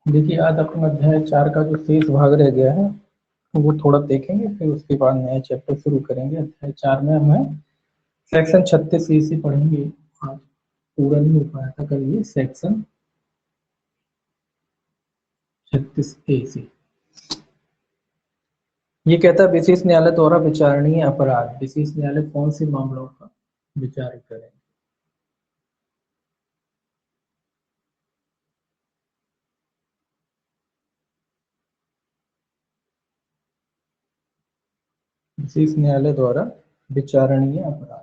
देखिए आज अपन अध्याय 4 का जो शेष भाग रह गया है वो थोड़ा देखेंगे, फिर उसके बाद नया चैप्टर शुरू करेंगे। अध्याय 4 में हमें सेक्शन 36 से पढ़ेंगे। आज पूरा नहीं हो पाया था कल ये सेक्शन 36 से। ये कहता है विशेष न्यायालय द्वारा विचारणीय अपराध। विशेष न्यायालय कौन से मामलों का विचार करें? विशेष न्यायालय द्वारा विचारणीय अपराध।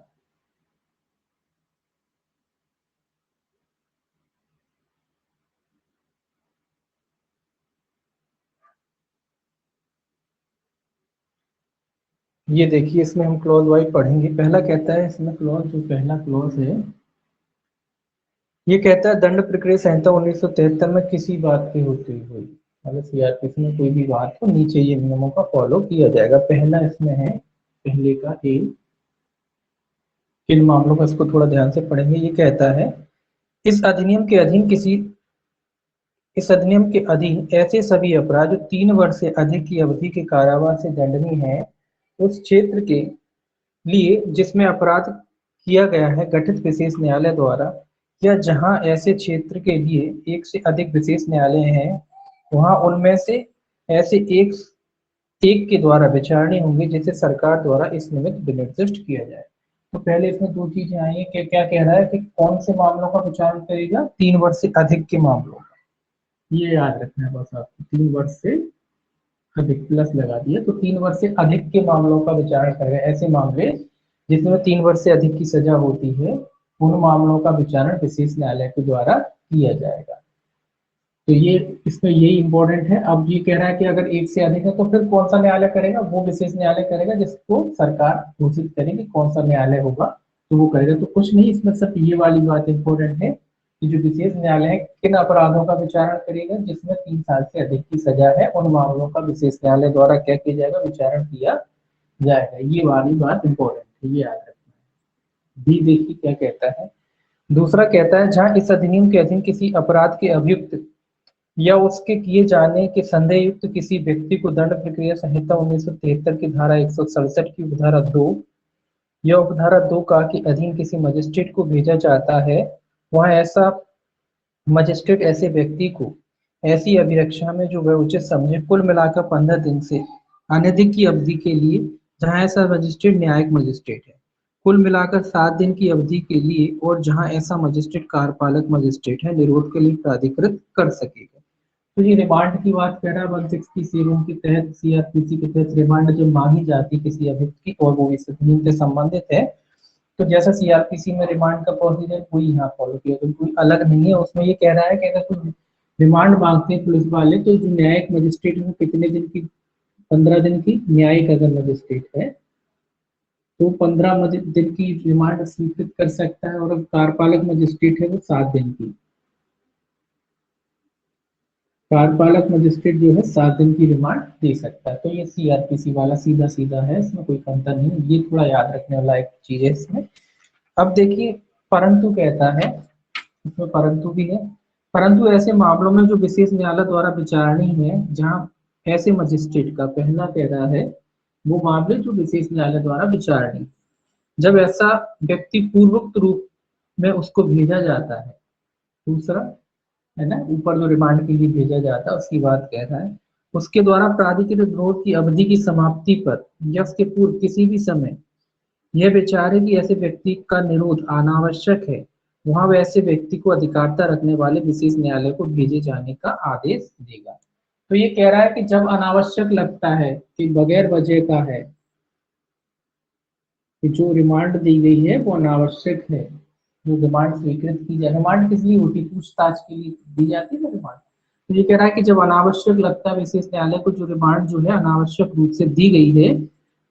ये देखिए इसमें हम क्लॉज वाइज पढ़ेंगे। पहला कहता है इसमें क्लॉज, जो पहला क्लॉज है ये कहता है दंड प्रक्रिया संहिता 1973 में किसी बात की होती हुई, मतलब सीआरपीसी में कोई भी बात हो, नीचे ये नियमों का फॉलो किया जाएगा। पहला इसमें है, पहले का ए, किन मामलों का, इसको थोड़ा ध्यान से पढ़ेंगे। ये कहता है इस अधिनियम के अधीन इस अधिनियम के अधीन ऐसे सभी अपराध जो 3 वर्ष से अधिक की अवधि के कारावास से दंडनीय है उस क्षेत्र के लिए जिसमें अपराध किया गया है गठित विशेष न्यायालय द्वारा, या जहां ऐसे क्षेत्र के लिए एक से अधिक विशेष न्यायालय हैं वहां उनमें से ऐसे एक एक के द्वारा विचारणीय होंगे जिसे सरकार द्वारा इस निमित्त विनिर्दिष्ट किया जाए। तो पहले इसमें दो चीजें आई है कि क्या कह रहा है कि कौन से मामलों का विचारण करेगा, 3 वर्ष से अधिक के मामलों का। ये याद रखना है बस आपको, 3 वर्ष से अधिक प्लस लगा दिया, तो 3 वर्ष से अधिक के मामलों का विचारण करेगा। ऐसे मामले जिसमें 3 वर्ष से अधिक की सजा होती है उन मामलों का विचारण विशेष न्यायालय के द्वारा किया जाएगा। तो ये इसमें यही इंपॉर्टेंट है। अब ये कह रहा है कि अगर एक से अधिक है तो फिर कौन सा न्यायालय करेगा, वो विशेष न्यायालय करेगा जिसको सरकार घोषित करेगी कौन सा न्यायालय होगा तो वो करेगा। तो कुछ नहीं, इसमें सिर्फ ये वाली बात इंपॉर्टेंट है कि जो विशेष न्यायालय है किन अपराधों का विचारण करेगा जिसमें 3 साल से अधिक की सजा है, उन मामलों का विशेष न्यायालय द्वारा क्या किया जाएगा, विचारण किया जाएगा। ये वाली बात इंपॉर्टेंट है, ये याद रखना है। बी देखिए क्या कहता है। दूसरा कहता है जहां इस अधिनियम के अधीन किसी अपराध के अभियुक्त या उसके किए जाने के संदेह युक्त किसी व्यक्ति को दंड प्रक्रिया संहिता 1973 की धारा 167 की उपधारा 2 या उपधारा 2 का के अधीन किसी मजिस्ट्रेट को भेजा जाता है, वहां ऐसा मजिस्ट्रेट ऐसे व्यक्ति को ऐसी अभिरक्षा में जो वह उचित समझे कुल मिलाकर 15 दिन से अनधिक की अवधि के लिए, जहां ऐसा मजिस्ट्रेट न्यायिक मजिस्ट्रेट है कुल मिलाकर 7 दिन की अवधि के लिए, और जहां ऐसा मजिस्ट्रेट कार्यपालक मजिस्ट्रेट है निरोध के लिए प्राधिकृत कर सकेगा। तो ये रिमांड की बात कर रहा है 167 के तहत, सीआरपीसी के तहत रिमांड जब मांगी जाती है किसी अभियुक्त की और वो इस अधिनियम से संबंधित है, तो जैसा सीआरपीसी में रिमांड का प्रोसीजर कोई यहाँ फॉलो किया, तो कोई अलग नहीं है। उसमें ये कह रहा है कि अगर कोई रिमांड मांगते हैं पुलिस वाले तो जो न्यायिक मजिस्ट्रेट है कितने दिन की, 15 दिन की, न्यायिक अगर मजिस्ट्रेट है तो 15 दिन की रिमांड स्वीकृत कर सकता है, और कार्यपालक मजिस्ट्रेट है वो 7 दिन की। कार्यपालक मजिस्ट्रेट जो है 7 दिन की रिमांड दे सकता है। तो ये सीआरपीसी वाला सीधा सीधा है, इसमें कोई अंतर नहीं। ये थोड़ा याद रखने वाला एक चीज है इसमें। अब देखिए परंतु कहता है, इसमें परंतु भी है। परंतु ऐसे मामलों में जो विशेष न्यायालय द्वारा विचारणीय है, जहां ऐसे मजिस्ट्रेट का, पहला कह रहा है वो मामले जो विशेष न्यायालय द्वारा विचारणीय, जब ऐसा व्यक्ति पूर्वोक्त रूप में उसको भेजा जाता है, दूसरा है ना, ऊपर जो रिमांड के लिए भेजा जाता है उसकी बात कह रहा है, उसके द्वारा प्राधिकृत विरोध की अवधि की समाप्ति पर या उसके पूर्व किसी भी समय यह विचार है कि ऐसे व्यक्ति का निरोध अनावश्यक है, वहां वह ऐसे व्यक्ति को अधिकारिता रखने वाले विशेष न्यायालय को भेजे जाने का आदेश देगा। तो ये कह रहा है कि जब अनावश्यक लगता है कि बगैर वजह का है कि जो रिमांड दी गई है वो अनावश्यक है, जो रिमांड स्वीकृत की जाए, रिमांड किस लिए होती है, पूछताछ के लिए दी जाती है ना रिमांड। तो ये कह रहा है कि जब अनावश्यक लगता है विशेष न्यायालय को जो रिमांड जो है अनावश्यक रूप से दी गई है,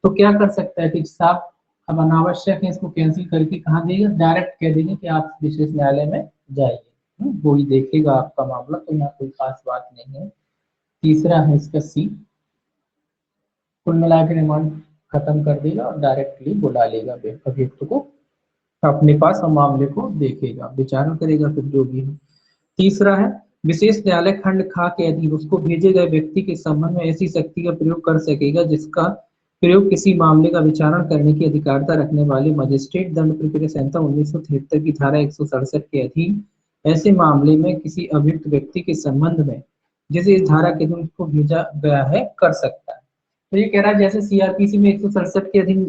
तो क्या कर सकता है कि साहब अब अनावश्यक है इसको कैंसिल करके कहाँ देगा, डायरेक्ट कह देंगे कि आप विशेष न्यायालय में जाइए, वो ही देखेगा आपका मामला। तो यहाँ कोई खास बात नहीं है। तीसरा है इसका सी, कुल मिला के रिमांड खत्म कर देगा और डायरेक्टली बुला लेगा अभियुक्त को अपने पास और मामले को देखेगा, विचारण करेगा फिर जो भी है। तीसरा है विशेष न्यायालय खंड खा के अधीन उसको भेजे गए व्यक्ति के संबंध में ऐसी शक्ति का प्रयोग कर सकेगा जिसका प्रयोग किसी मामले का विचारण करने की अधिकारिता रखने वाले मजिस्ट्रेट दंड प्रक्रिया संहिता 1973 की धारा 167 के अधीन ऐसे मामले में किसी अभियुक्त व्यक्ति के संबंध में जिसे इस धारा के अधीन उसको भेजा गया है कर सकता है। तो ये कह रहा है जैसे सीआरपीसी में 167 के अधीन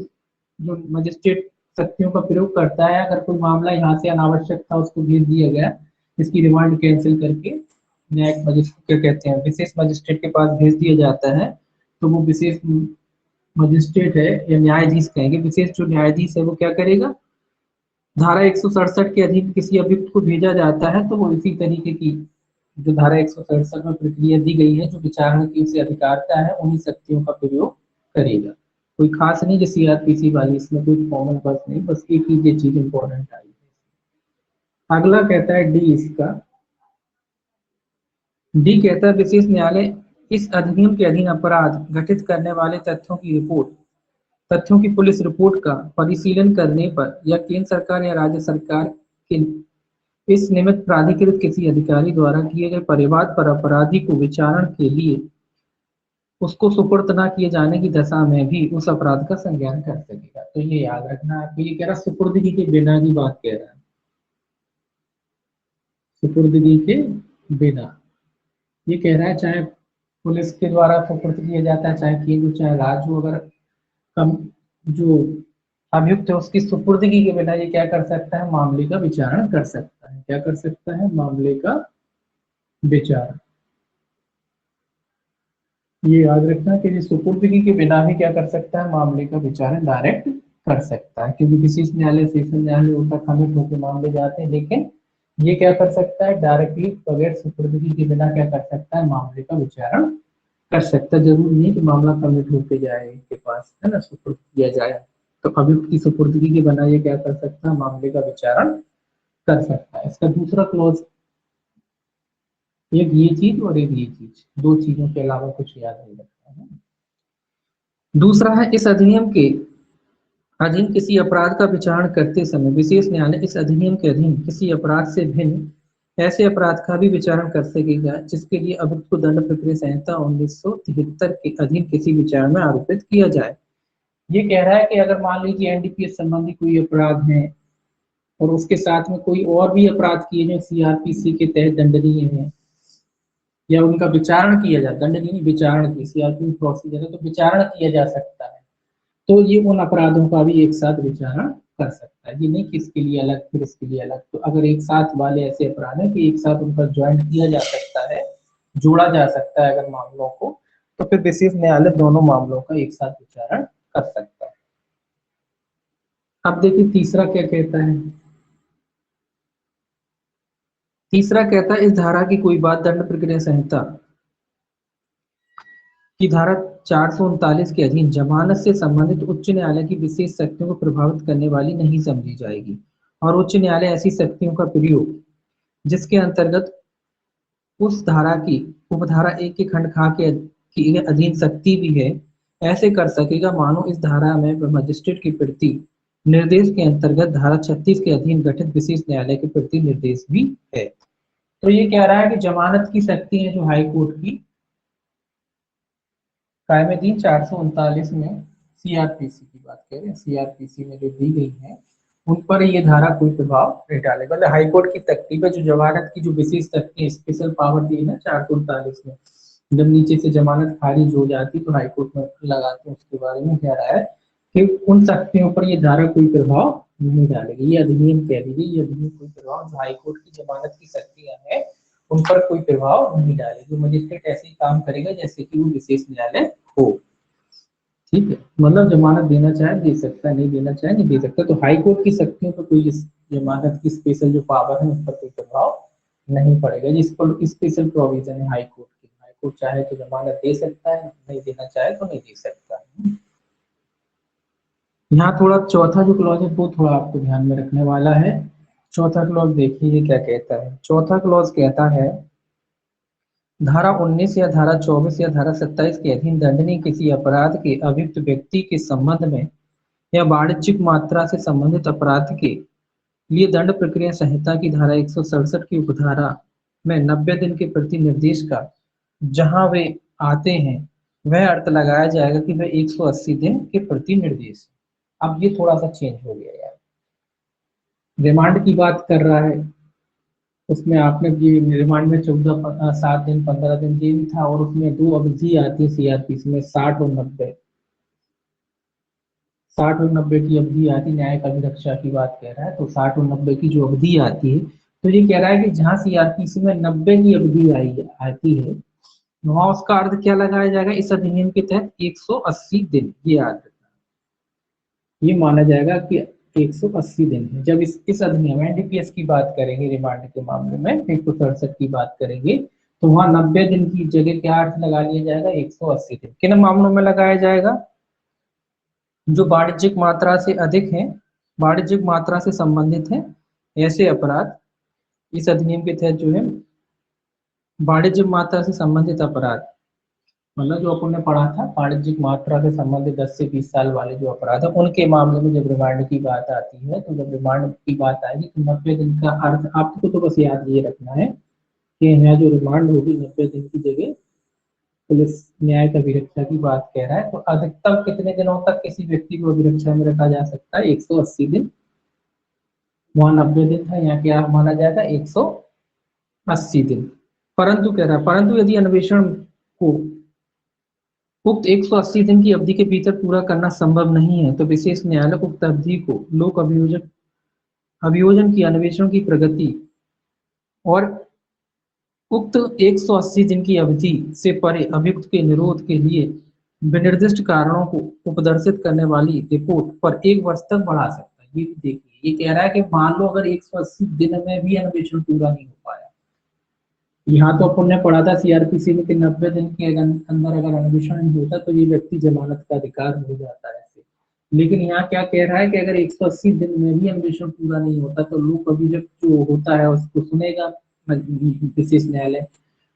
जो मजिस्ट्रेट शक्तियों का प्रयोग करता है, अगर कोई मामला यहाँ से अनावश्यक था उसको भेज दिया गया, इसकी रिमांड कैंसिल करके न्यायिक मजिस्ट्रेट क्या कहते हैं विशेष मजिस्ट्रेट के पास भेज दिया जाता है, तो वो विशेष मजिस्ट्रेट है या न्यायाधीश कहेंगे, विशेष जो न्यायाधीश है वो क्या करेगा, धारा 167 के अधीन किसी अभियुक्त को भेजा जाता है तो वो इसी तरीके की जो धारा 167 में प्रक्रिया दी गई है, जो विचारण की उसे अधिकारिता है, उन्हीं शक्तियों का प्रयोग करेगा। कोई खास नहीं जो सीआरपीसी वाली, इसमें कोई कॉमन बस नहीं, बस एक ही ये चीज इंपॉर्टेंट आई है। अगला कहता है डी इसका, डी कहता है विशेष न्यायालय इस अधिनियम के अधीन अपराध घटित करने वाले तथ्यों की रिपोर्ट, तथ्यों की पुलिस रिपोर्ट का परिशीलन करने पर या केंद्र सरकार या राज्य सरकार के इस निमित्त प्राधिकृत किसी अधिकारी द्वारा किए गए परिवाद पर अपराधी को विचारण के लिए उसको सुपुर्द न किए जाने की दशा में भी उस अपराध का संज्ञान कर सकेगा। तो ये याद रखना, आपको ये कह रहा सुपुर्दगी के बिना की बात कह रहा है, सुपुर्दगी के बिना ये कह रहा है, चाहे पुलिस के द्वारा सुपुर्द किया जाता है, चाहे केंद्र चाहे राज्य, अगर कम जो अभियुक्त है उसकी सुपुर्दगी के बिना ये क्या कर सकता है, मामले का विचारण कर सकता है। क्या कर सकता है, मामले का विचारण। ये याद रखना कि सुपुर्दगी के बिना भी क्या कर सकता है, मामले का विचारण डायरेक्ट कर सकता है, क्योंकि विशेष न्यायालय सेशन न्यायालय उनका खंडित होकर मामले जाते हैं, लेकिन ये क्या कर सकता है, डायरेक्टली बगैर सुपुर्दगी के बिना क्या कर सकता है, मामले का विचारण कर सकता है। जरूरी नहीं कि मामला कमिट होके जाए के पास, है ना, सुपुर्द किया जाए, तो अभियुक्त की सुपुर्दगी के बिना ये क्या कर सकता है, मामले का विचारण कर सकता है। इसका दूसरा क्लॉज, एक ये चीज और एक ये चीज, दो चीजों के अलावा कुछ याद नहीं रखता है। दूसरा है इस अधिनियम के अधीन किसी अपराध का विचारण करते समय विशेष न्यायालय इस अधिनियम के अधीन किसी अपराध से भिन्न ऐसे अपराध का भी विचारण कर सकेगा जिसके लिए अभियुक्त को दंड प्रक्रिया संहिता 1973 के अधीन किसी विचारण में आरोपित किया जाए। ये कह रहा है कि अगर मान लीजिए एनडीपीएस संबंधी कोई अपराध है और उसके साथ में कोई और भी अपराध किए जो सीआरपीसी के तहत दंडनीय है, या उनका विचारण किया जाए, दंडनीय विचारण की सीआरपीसी प्रोसीजर है तो विचारण किया जा सकता है, तो ये उन अपराधों का भी एक साथ विचारण कर सकता है। ये नहीं कि इसके लिए अलग फिर इसके लिए अलग, तो अगर एक साथ वाले ऐसे अपराध है कि एक साथ उनका ज्वाइंट किया जा सकता है, जोड़ा जा सकता है अगर मामलों को, तो फिर विशेष न्यायालय दोनों मामलों का एक साथ विचारण कर सकता है। अब देखिए तीसरा क्या कहता है, तीसरा कहता है इस धारा की कोई बात दंड प्रक्रिया संहिता की धारा 439 के अधीन जमानत से संबंधित उच्च न्यायालय की विशेष शक्तियों को प्रभावित करने वाली नहीं समझी जाएगी, और उच्च न्यायालय ऐसी शक्तियों का प्रयोग जिसके अंतर्गत उस धारा की उपधारा 1 के खंड खा के अधीन शक्ति भी है ऐसे कर सकेगा मानो इस धारा में मजिस्ट्रेट की प्रति निर्देश के अंतर्गत धारा 36 के अधीन गठित विशेष न्यायालय के प्रति निर्देश भी है। तो ये कह रहा है कि जमानत की शक्ति है जो हाई कोर्ट की कायमे 439 में सीआरपीसी की बात करें, सीआरपीसी में जो दी गई है उन पर ये धारा कोई प्रभाव नहीं डालेगा। मतलब हाईकोर्ट की तख्ती पे जो जमानत की जो विशेष शक्ति स्पेशल पावर दी है ना 439 में, जब नीचे से जमानत खारिज हो जाती तो हाईकोर्ट में लगाते हैं, उसके बारे में कह रहा है कि उन शक्तियों पर ये धारा कोई प्रभाव नहीं डालेगी। ये अधिनियम कह दीजिए, ये अधिनियम कोई प्रभाव जो हाईकोर्ट की जमानत की शक्तियां हैं उन पर कोई प्रभाव नहीं डालेगी। मजिस्ट्रेट ऐसे ही काम करेगा जैसे कि वो विशेष न्यायालय हो, ठीक है। मतलब जमानत देना चाहे दे सकता है, नहीं देना चाहे नहीं दे सकता। तो हाई कोर्ट की शक्तियों पर कोई जमानत की स्पेशल जो पावर है उस पर कोई प्रभाव नहीं पड़ेगा। जिस पर स्पेशल प्रोविजन है हाई कोर्ट की, हाई कोर्ट चाहे तो जमानत दे सकता है, नहीं देना चाहे तो नहीं दे सकता है। यहाँ थोड़ा चौथा जो क्लॉज है वो थोड़ा आपको ध्यान में रखने वाला है। चौथा क्लॉज देखिए क्या कहता है। चौथा क्लॉज कहता है धारा 19 या धारा 24 या धारा 27 के अधीन दंडनीय किसी अपराध के अभियुक्त व्यक्ति के संबंध में या वाणिज्यिक मात्रा से संबंधित अपराध के लिए दंड प्रक्रिया संहिता की धारा 167 की उपधारा में 90 दिन के प्रति निर्देश का जहां वे आते हैं वह अर्थ लगाया जाएगा कि वह 180 दिन के प्रति निर्देश। अब ये थोड़ा सा चेंज हो गया यार, रिमांड की बात कर रहा है, उसमें आपने ये रिमांड में 14 7 दिन 15 दिन ये भी था, और उसमें दो अवधि आती है सीआरपीसी में 60 और 90। 60 और 90 की अवधि आती है, न्यायिक अभिरक्षा की बात कह रहा है, तो 60 और 90 की जो अवधि आती है, तो ये कह रहा है कि जहां सीआरपीसी में 90 की अवधि आई आती है वहां उसका अर्थ क्या लगाया जाएगा, इस अधिनियम के तहत 180 दिन। ये याद रखना, ये माना जाएगा कि 180 दिन है। जब इस अधिनियम एनडीपीएस की बात करेंगे, रिमांड के मामले में 167 की बात करेंगे, तो वहां 90 दिन की जगह क्या अर्थ लगा लिया जाएगा, 180 दिन। किन मामलों में लगाया जाएगा, जो वाणिज्यिक मात्रा से अधिक है, वाणिज्यिक मात्रा से संबंधित है ऐसे अपराध इस अधिनियम के तहत जो है, वाणिज्यिक मात्रा से संबंधित अपराध, मतलब जो अपन ने पढ़ा था वाणिज्यिक मात्रा से संबंधित 10 से 20 साल वाले जो अपराध है, उनके मामले में जब रिमांड की बात आती है, तो जब रिमांड की बात आएगी तो 90 दिन का अर्थ आपको तो बस याद ये रखना है कि यहाँ जो रिमांड होगी 90 दिन की जगह पुलिस न्यायिक अभिरक्षा की बात कह रहा है, तो अधिकतम कितने दिनों तक किसी व्यक्ति को अभिरक्षा में रखा जा सकता है, 180 दिन। वहां 90 दिन था, यहाँ क्या माना जाएगा, 180 दिन। परंतु कह रहा है, परंतु यदि अन्वेषण को उक्त 180 दिन की अवधि के भीतर पूरा करना संभव नहीं है, तो विशेष न्यायालय उक्त अवधि को लोक अभियोजक अभियोजन की अन्वेषण की प्रगति और उक्त 180 दिन की अवधि से परे अभियुक्त के निरोध के लिए विनिर्दिष्ट कारणों को उपदर्शित करने वाली रिपोर्ट पर 1 वर्ष तक बढ़ा सकता है। ये देखिए, ये कह रहा है कि मान लो अगर 180 दिन में भी अन्वेषण पूरा नहीं हो पाया, यहाँ तो अपन ने पढ़ा था सीआरपीसी में कि 90 दिन के अंदर अगर अन्वेषण नहीं होता तो ये व्यक्ति जमानत का अधिकार हो जाता है। लेकिन यहाँ क्या कह रहा है कि अगर 180 दिन में भी अन्वेषण पूरा नहीं होता तो लोक अभियोग जो होता है उसको सुनेगा विशेष न्यायालय।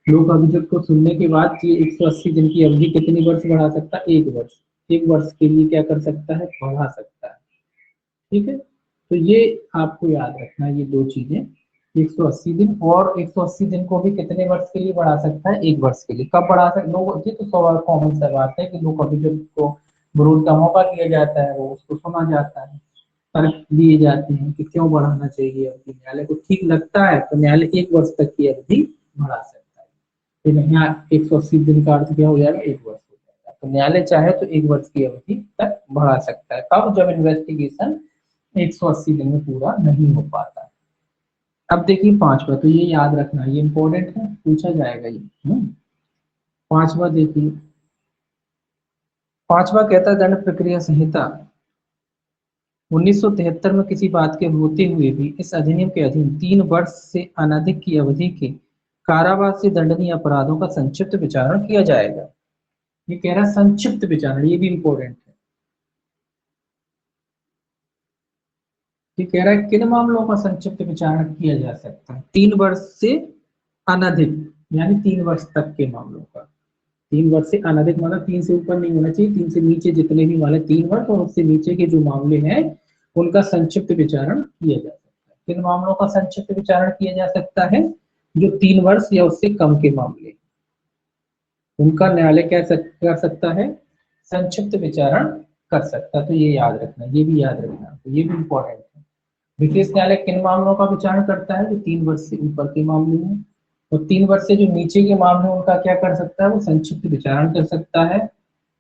लोक अभियोग को सुनने के बाद ये 180 दिन की अवधि कितनी वर्ष बढ़ा सकता है, 1 वर्ष। 1 वर्ष के लिए क्या कर सकता है, बढ़ा सकता है। ठीक है, तो ये आपको याद रखना है, ये दो चीजें, 180 दिन और 180 दिन को भी कितने वर्ष के लिए बढ़ा सकता है, 1 वर्ष के लिए। कब बढ़ा सकते लोग, ये तो सवाल कॉमन सा बात है कि लोग अभियोग को विरोध का मौका दिया जाता है, वो उसको सुना जाता है, तर्क दिए जाते हैं कि क्यों बढ़ाना चाहिए अवधि, न्यायालय को ठीक लगता है तो न्यायालय 1 वर्ष तक की अवधि बढ़ा सकता है। फिर यहाँ 180 दिन का अर्थ क्या हो जाएगा, 1 वर्ष हो जाएगा। तो न्यायालय चाहे तो 1 वर्ष की अवधि तक बढ़ा सकता है। कब, जब इन्वेस्टिगेशन 180 दिन में पूरा नहीं हो पाता। अब देखिए पांचवा, तो ये याद रखना, ये इंपॉर्टेंट है, पूछा जाएगा ये। पांचवा देखिए, पांचवा कहता है दंड प्रक्रिया संहिता 1973 में किसी बात के होते हुए भी इस अधिनियम के अधीन 3 वर्ष से अनधिक की अवधि के कारावास से दंडनीय अपराधों का संक्षिप्त विचारण किया जाएगा। ये कह रहा है संक्षिप्त विचारण, ये भी इंपॉर्टेंट है। ये कह रहा है किन मामलों का संक्षिप्त विचारण किया जा सकता है, 3 वर्ष से अनधिक, यानी 3 वर्ष तक के मामलों का। 3 वर्ष से अनधिक मतलब 3 से ऊपर नहीं होना चाहिए, 3 से नीचे जितने भी मामले 3 वर्ष और उससे नीचे के जो मामले हैं उनका संक्षिप्त विचारण किया जा सकता है। किन मामलों का संक्षिप्त विचारण किया जा सकता है, जो 3 वर्ष या उससे कम के मामले, उनका न्यायालय क्या कर सकता है, संक्षिप्त विचारण कर सकता है। तो ये याद रखना, ये भी याद रखना, तो ये भी इंपॉर्टेंट है। विशेष न्यायालय किन मामलों का विचारण करता है, जो 3 वर्ष से ऊपर के मामले हैं, तो 3 वर्ष से जो नीचे के मामले हैं उनका क्या कर सकता है, वो संक्षिप्त विचारण कर सकता है।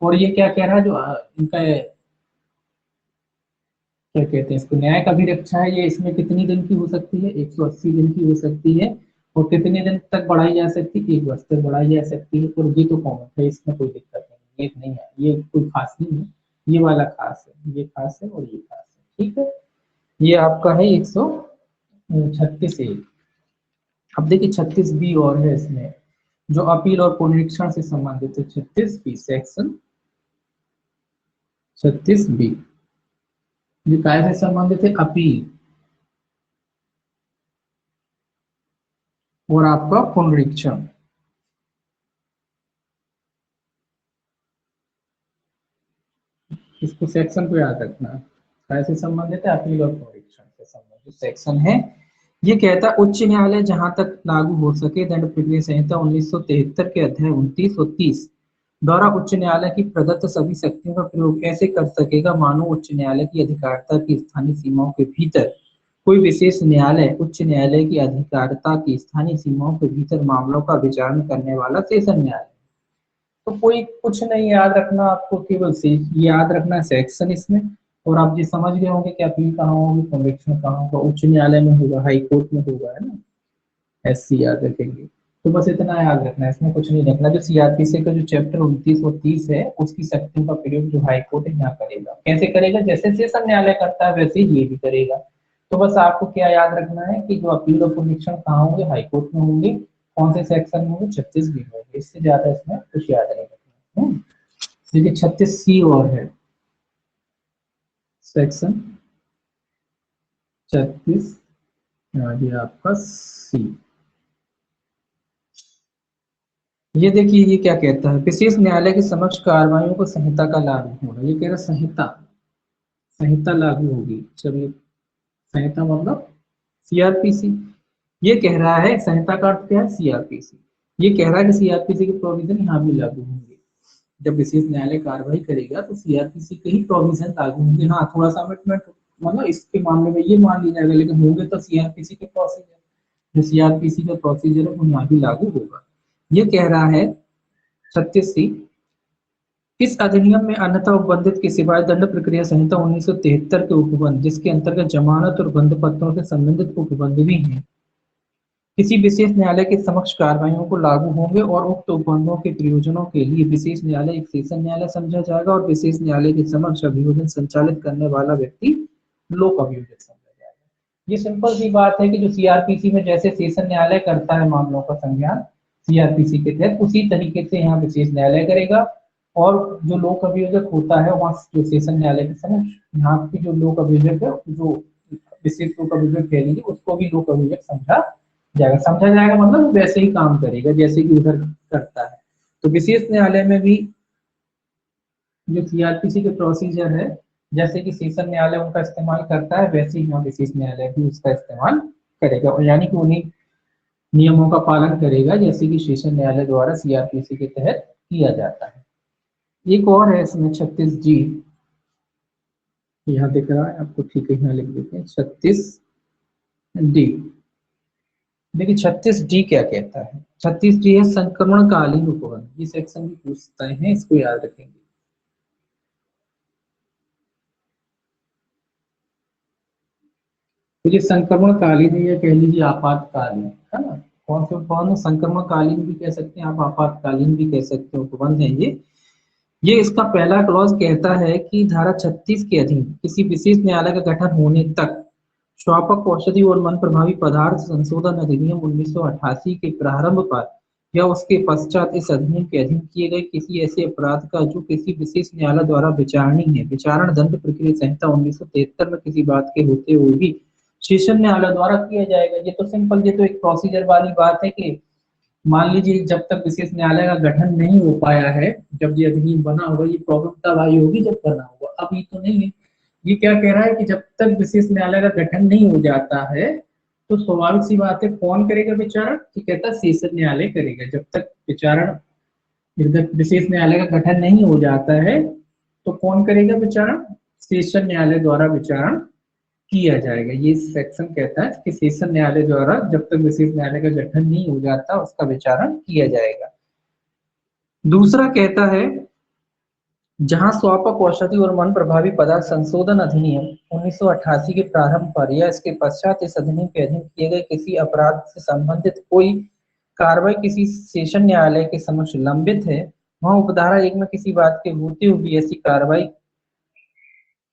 और ये क्या कह रहा है, जो इनका क्या कहते हैं इसको, न्यायिक अभिरक्षा है, ये इसमें कितनी दिन की हो सकती है, 180 दिन की हो सकती है। और कितने दिन तक बढ़ाई जा सकती है, 1 वर्ष तक बढ़ाई जा सकती है। और ये तो कॉमन है, इसमें कोई दिक्कत नहीं, ये नहीं है, ये कोई खास नहीं है, ये वाला खास है, ये खास है और ये खास है। ठीक है, ये आपका है 136 ए। अब देखिए 36 बी और है इसमें, जो अपील और पुनरीक्षण से संबंधित है। 36 बी सेक्शन 36 बी, ये काय से संबंधित है, अपील और आपका पुनरीक्षण। इसको सेक्शन को याद रखना, काय से संबंधित है, अपील और पुनरीक्षण से संबंधित सेक्शन है ये कहता उच्च न्यायालय जहां तक लागू हो सके दंड प्रक्रिया संहिता 1973 के अध्याय 29 और 30 द्वारा उच्च न्यायालय की प्रदत्त सभी शक्तियों का प्रयोग ऐसे कर सकेगा मानो उच्च न्यायालय की अधिकारिता की स्थानीय सीमाओं के भीतर कोई विशेष न्यायालय उच्च न्यायालय की अधिकारिता की स्थानीय सीमाओं के भीतर मामलों का विचारण करने वाला सेशन न्यायालय। तो कोई कुछ नहीं याद रखना, आपको केवल से याद रखना सेक्शन इसमें। और आप ये समझ गए होंगे कि अपील कहाँ होगी, कन्विक्शन कहाँ होगा, उच्च न्यायालय में होगा, हाई कोर्ट में होगा, है ना। एससी याद रखेंगे। तो बस इतना याद रखना है, इसमें कुछ नहीं रखना। जो सीआरपीसी का जो चैप्टर 29 और 30 है उसकी शक्तियों का प्रयोग जो हाई कोर्ट है यहाँ करेगा। कैसे करेगा? जैसे सेशन न्यायालय करता है वैसे ही ये भी करेगा। तो बस आपको क्या याद रखना है कि जो अपील और कन्विक्शन कहाँ होंगे, हाई कोर्ट में होंगे। कौन से सेक्शन में होंगे? 36 में होंगे। इससे ज्यादा इसमें कुछ याद नहीं रखना। देखिए 36 सी और है, सेक्शन 36 ये आपका सी। ये देखिए ये क्या कहता है, विशेष न्यायालय के समक्ष कार्रवाइयों को संहिता का लागू होना। ये कह रहा संहिता, संहिता लागू होगी। चलिए संहिता मतलब सीआरपीसी। ये कह रहा है संहिता का अर्थ क्या है? सीआरपीसी। ये कह रहा है कि सीआरपीसी के प्रोविजन यहाँ भी लागू होंगे। जब विशेष न्यायालय कार्रवाई करेगा तो सीआरपीसी के ही प्रोविजन लागू होंगे। हाँ थोड़ा सा अमेंडमेंट मतलब इसके मामले में ये मान लिया जाएगा, लेकिन होंगे तो सीआरपीसी के प्रोसीजर, जो सीआरपीसी का प्रोसीजर है वो यहाँ भी लागू होगा। ये कह रहा है 36C, इस अधिनियम में अन्यथा उपबंधित के सिवाय दंड प्रक्रिया संहिता 1973 के उपबंध, जिसके अंतर्गत जमानत और बंध पत्रों से संबंधित उपबंध भी हैं, किसी विशेष न्यायालय के समक्ष कार्रवाइयों को लागू होंगे और उक्त उपबंधों के प्रयोजनों के लिए विशेष न्यायालय एक सेशन न्यायालय समझा जाएगा और विशेष न्यायालय के समक्ष अभियोजन संचालित करने वाला व्यक्ति लोक अभियोजक समझा जाएगा। ये सिंपल सी बात है कि जो सीआरपीसी में जैसे सेशन न्यायालय करता है मामलों का संज्ञान सीआरपीसी के तहत, उसी तरीके से यहाँ विशेष न्यायालय करेगा। और जो लोक अभियोजक होता है वहां जो सेशन न्यायालय के समक्ष, यहाँ की जो लोक अभियोजक है, जो विशेष लोक अभियोजक कह लीजिए, उसको भी लोक अभियोजक समझा जाएगा। समझा जाएगा मतलब वैसे ही काम करेगा जैसे कि उधर करता है। तो विशेष न्यायालय में भी जो सीआरपीसी के प्रोसीजर है, जैसे कि सेशन न्यायालय उनका इस्तेमाल करता है, वैसे ही यहाँ विशेष न्यायालय भी उसका इस्तेमाल करेगा। और यानी कि उन्हीं नियमों का पालन करेगा जैसे कि सेशन न्यायालय द्वारा सीआरपीसी के तहत किया जाता है। एक और है इसमें 36G, यहाँ दिख रहा है आपको, ठीक है यहाँ लिख देते हैं 36D। देखिए 36D क्या कहता है? 36D है संक्रमणकालीन उपबंध। ये सेक्शन भी पूछते हैं, इसको याद रखेंगे। तो ये संक्रमणकालीन या कह लीजिए आपातकालीन, है ना। कौन से उपबंध? संक्रमणकालीन भी कह सकते हैं आप, आपातकालीन भी कह सकते हैं, उपबंध है ये इसका पहला क्लॉज कहता है कि धारा 36 के अधीन किसी विशेष न्यायालय का गठन होने तक स्वापक औषधि और मन प्रभावी पदार्थ संशोधन अधिनियम 1988 के प्रारंभ पर या उसके पश्चात इस अधिनियम के अधीन किए गए किसी ऐसे अपराध का जो किसी विशेष न्यायालय द्वारा विचारणीय है, विचारण दंड प्रक्रिया संहिता 1973 में किसी बात के होते हुए भी सेशन न्यायालय द्वारा किया जाएगा। ये तो सिंपल, ये तो एक प्रोसीजर वाली बात है कि मान लीजिए जब तक विशेष न्यायालय का गठन नहीं हो पाया है, जब ये अधिनियम बना होगा, ये प्रॉब्लम तब आई होगी जब बना होगा, अब ये तो नहीं है। ये क्या कह रहा है कि जब तक विशेष न्यायालय का गठन नहीं हो जाता है तो स्वाभाविक सी बात है कौन करेगा विचारण? कि कहता सेशन न्यायालय करेगा। जब तक विचारण, विशेष न्यायालय का गठन नहीं हो जाता है तो कौन करेगा विचारण? सेशन न्यायालय द्वारा विचारण किया जाएगा। ये सेक्शन कहता है कि सेशन न्यायालय द्वारा जब तक विशेष न्यायालय का गठन नहीं हो जाता उसका विचारण किया जाएगा। दूसरा कहता है जहां स्वापक औषधि और मन प्रभावी पदार्थ संशोधन अधिनियम 1988 के प्रारंभ पर या इसके पश्चात इस अधिनियम के अधीन किए गए किसी अपराध से संबंधित कोई कार्रवाई किसी सेशन न्यायालय के समक्ष लंबित है, वहां उपधारा 1 में किसी बात के होते हुए भी ऐसी कार्रवाई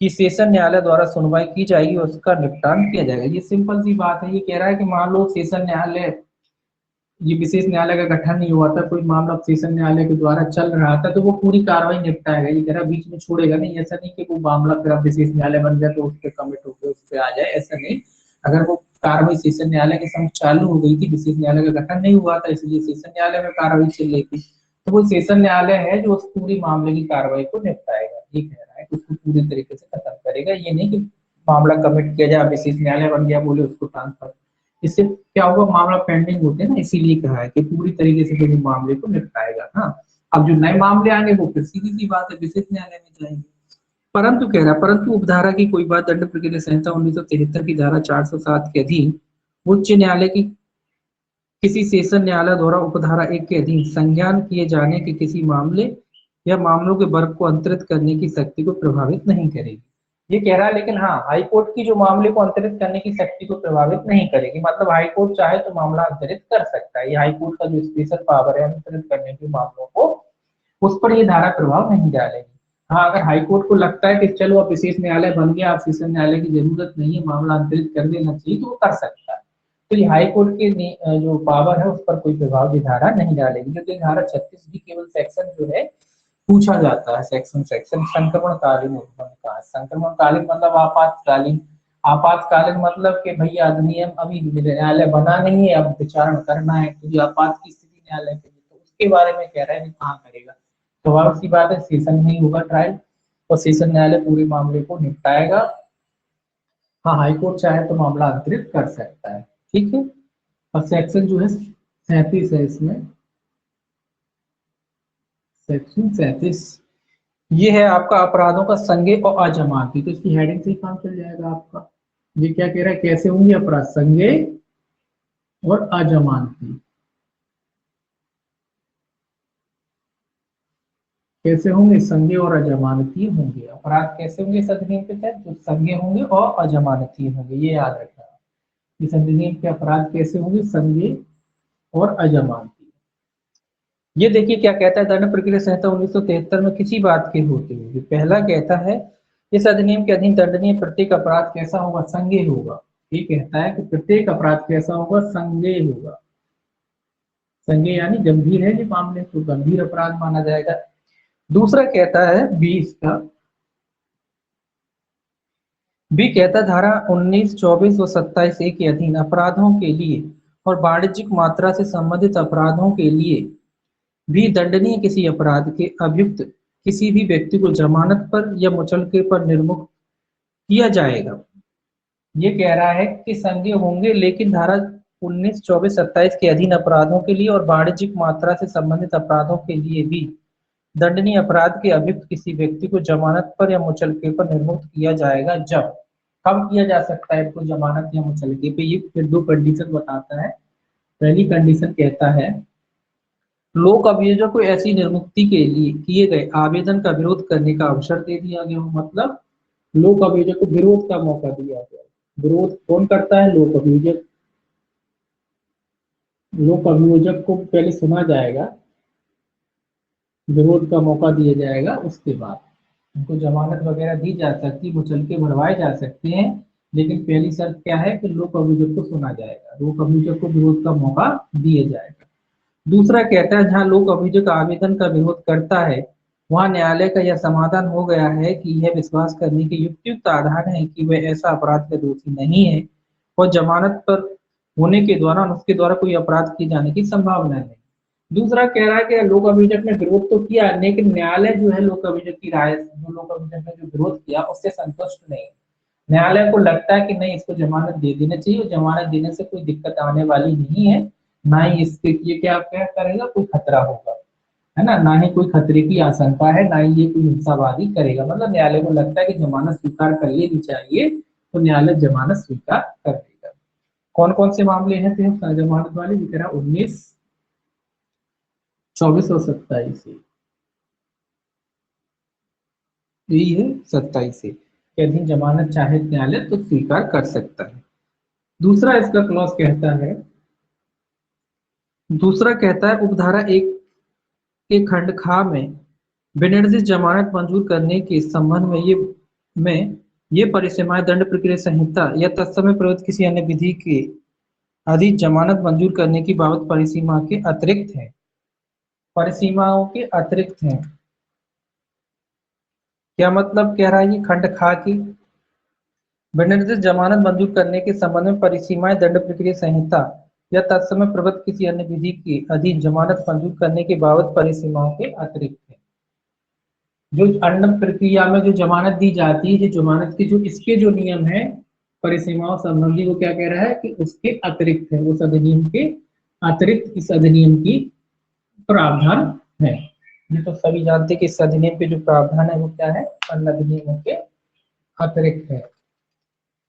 कि सेशन न्यायालय द्वारा सुनवाई की जाएगी और उसका निपटान किया जाएगा। ये सिंपल सी बात है। ये कह रहा है कि मान लो सेशन न्यायालय, ये विशेष न्यायालय का गठन नहीं हुआ था, कोई मामला सेशन न्यायालय के द्वारा चल रहा था, तो वो पूरी कार्रवाई निपटाएगा। ये कह रहा बीच में छोड़ेगा नहीं। ऐसा नहीं कि वो मामला फिर अब विशेष न्यायालय बन जाए तो उस पर कमिट होकर उस पर आ जाए, ऐसा नहीं। अगर वो कार्रवाई सेशन न्यायालय के समक्ष चालू हो गई थी, विशेष न्यायालय का गठन नहीं हुआ था इसलिए सेशन न्यायालय में कार्रवाई चल रही थी, तो वो सेशन न्यायालय है जो उस पूरी मामले की कार्रवाई को निपटाएगा। ये कह रहा है कि उसको पूरी तरीके से खत्म करेगा। ये नहीं कि मामला कमिट किया जाए, विशेष न्यायालय बन गया बोले उसको ट्रांसफर इससे क्या होगा, मामला पेंडिंग होते हैं ना, इसीलिए कहा है कि पूरी तरीके से जो मामले को निपटाएगा। हाँ, अब जो नए मामले आएंगे वो फिर सीधी सी बात है, विशेष न्यायालय में जाएंगे। परंतु कह रहा है, परंतु उपधारा की कोई बात दंड प्रक्रिया संहिता 1973 की धारा 407 के अधीन उच्च न्यायालय की किसी सेशन न्यायालय द्वारा उपधारा 1 के अधीन संज्ञान किए जाने के किसी मामले या मामलों के वर्ग को अंतरित करने की शक्ति को प्रभावित नहीं करेगी। ये कह रहा है, लेकिन हाँ, हाईकोर्ट की जो मामले को अंतरित करने की शक्ति को प्रभावित नहीं करेगी। मतलब हाईकोर्ट चाहे तो मामला अंतरित कर सकता है, ये हाईकोर्ट का जो स्पेशल पावर है अंतरित करने के मामलों को, उस पर ये धारा प्रभाव नहीं डालेगी। हाँ, अगर हाईकोर्ट को लगता है कि चलो अब विशेष न्यायालय बन गया, अब सेशन न्यायालय की जरूरत नहीं है, मामला अंतरित कर देना चाहिए, तो वो कर सकता है। तो ये हाईकोर्ट के जो पावर है उस पर कोई प्रभाव ये धारा नहीं डालेगी। क्योंकि धारा 36 भी केवल सेक्शन जो है पूछा जाता है, सेक्शन सेक्शन संक्रमणकालीन उद्भव का। संक्रमणकालीन मतलब आपातकालीन, आपातकालीन मतलब कि भैया अधिनियम अभी न्यायालय बना नहीं है, अब विचारण करना है, क्योंकि आपात की स्थिति न्यायालय के लिए, तो उसके बारे में कह रहा है कि कहाँ करेगा। स्वाभाविक सी बात है, सेशन में ही होगा ट्रायल, और सेशन न्यायालय पूरे मामले को निपटाएगा। हाँ, हाईकोर्ट चाहे तो मामला अंतरित कर सकता है। ठीक है, और सेक्शन जो है 37 है इसमें, सेक्शन 37 ये है आपका अपराधों का संज्ञेय और अजमानती। तो इसकी हेडिंग से ही काम चल जाएगा आपका। ये क्या कह रहा है, कैसे होंगे अपराध संज्ञेय और अजमानती। कैसे होंगे, संज्ञेय और अजमानती होंगे। अपराध कैसे होंगे इस अधिनियम के तहत, जो संज्ञेय होंगे और अजमानती होंगे, ये याद रखना। इस अधिनियम के अपराध कैसे होंगे, संज्ञेय और अजमानती। ये देखिए क्या कहता है, दंड प्रक्रिया संहिता 1973 में किसी बात के होते हुए पहला कहता है, इस अधिनियम के अधीन दंडनीय प्रत्येक अपराध कैसा होगा, संज्ञेय होगा। ये कहता है कि प्रत्येक अपराध कैसा होगा, संज्ञेय होगा। संज्ञेय यानी गंभीर है जो मामले, तो गंभीर अपराध माना जाएगा। दूसरा कहता है 20 का, बी कहता है धारा 19, 24 और 27 ए के अधीन अपराधों के लिए और वाणिज्यिक मात्रा से संबंधित अपराधों के लिए भी दंडनीय किसी अपराध के अभियुक्त किसी भी व्यक्ति को जमानत पर या मुचलके पर निर्मुक्त किया जाएगा। ये कह रहा है कि संज्ञेय होंगे, लेकिन धारा 19, 24, 27 के अधीन अपराधों के लिए और वाणिज्यिक मात्रा से संबंधित अपराधों के लिए भी दंडनीय अपराध के अभियुक्त किसी व्यक्ति को जमानत पर या मुचलके पर निर्मुक्त किया जाएगा। जब कब किया जा सकता है इनको जमानत या मुचलके पे, ये फिर दो कंडीशन बताता है। पहली कंडीशन कहता है, लोक अभियोजक को ऐसी निर्मुक्ति के लिए किए गए आवेदन का विरोध करने का अवसर दे दिया गया हो। मतलब लोक अभियोजक को विरोध का मौका दिया गया। विरोध कौन करता है, लोक अभियोजक। लोक अभियोजक को पहले सुना जाएगा, विरोध का मौका दिया जाएगा, उसके बाद उनको जमानत वगैरह दी जा सकती, मुचलके भरवाए जा सकते हैं। लेकिन पहली शर्त क्या है कि लोक अभियोजक को सुना जाएगा, लोक अभियोजक को विरोध का मौका दिया जाएगा। दूसरा कहता है, जहां लोक अभियोजक आवेदन का विरोध करता है वहां न्यायालय का यह समाधान हो गया है कि यह विश्वास करने के युक्तियुक्त आधार है कि वह ऐसा अपराध का दोषी नहीं है और जमानत पर होने के दौरान उसके द्वारा कोई अपराध किए जाने की संभावना नहीं। दूसरा कह रहा है कि लोक अभियोजक ने विरोध तो किया, लेकिन न्यायालय जो है लोक अभियोजक की राय, जो लोक अभियोजक ने जो विरोध किया उससे संतुष्ट नहीं। न्यायालय को लगता है कि नहीं, इसको जमानत दे देना चाहिए, और जमानत देने से कोई दिक्कत आने वाली नहीं है, ना ही इसके ये क्या क्या करेगा, कोई खतरा होगा, है ना ही कोई खतरे की आशंका है, ना ही ये कोई हिंसावादी करेगा। मतलब न्यायालय को लगता है कि जमानत स्वीकार कर लेनी चाहिए, तो न्यायालय जमानत स्वीकार कर देगा। कौन कौन से मामले हैं तो जमानत वाले, ये कह रहा 19, 24 और 27 यही है, 27 से के अधीन जमानत चाहे न्यायालय तो स्वीकार कर सकता है। दूसरा इसका क्लॉज कहता है, दूसरा कहता है उपधारा 1 के खंड खा में विनिर्दिष्ट जमानत मंजूर करने के संबंध में ये परिसीमाएं दंड प्रक्रिया संहिता या तत्समय प्रयुक्त किसी अन्य विधि के अधीन जमानत मंजूर करने की बाबत परिसीमा के अतिरिक्त है, परिसीमाओं के अतिरिक्त है। क्या मतलब कह रहा है ये खंड खा की, विनिर्दिष्ट जमानत मंजूर करने के संबंध में परिसीमाएं दंड प्रक्रिया संहिता या तत्समय प्रवृत्त किसी अन्य विधि के अधीन जमानत मंजूर करने के बाबत परिसीमाओं के अतिरिक्त है। जो अन्य प्रक्रिया में जो जमानत दी जाती है, जो जमानत के जो इसके जो नियम है, परिसीमाओं संबंधी वो क्या कह रहा है कि उसके अतिरिक्त है, उस अधिनियम के अतिरिक्त इस अधिनियम की प्रावधान है। ये तो सभी जानते हैं कि इस अधिनियम के जो प्रावधान है वो क्या है, अन्य अधिनियमों के अतिरिक्त है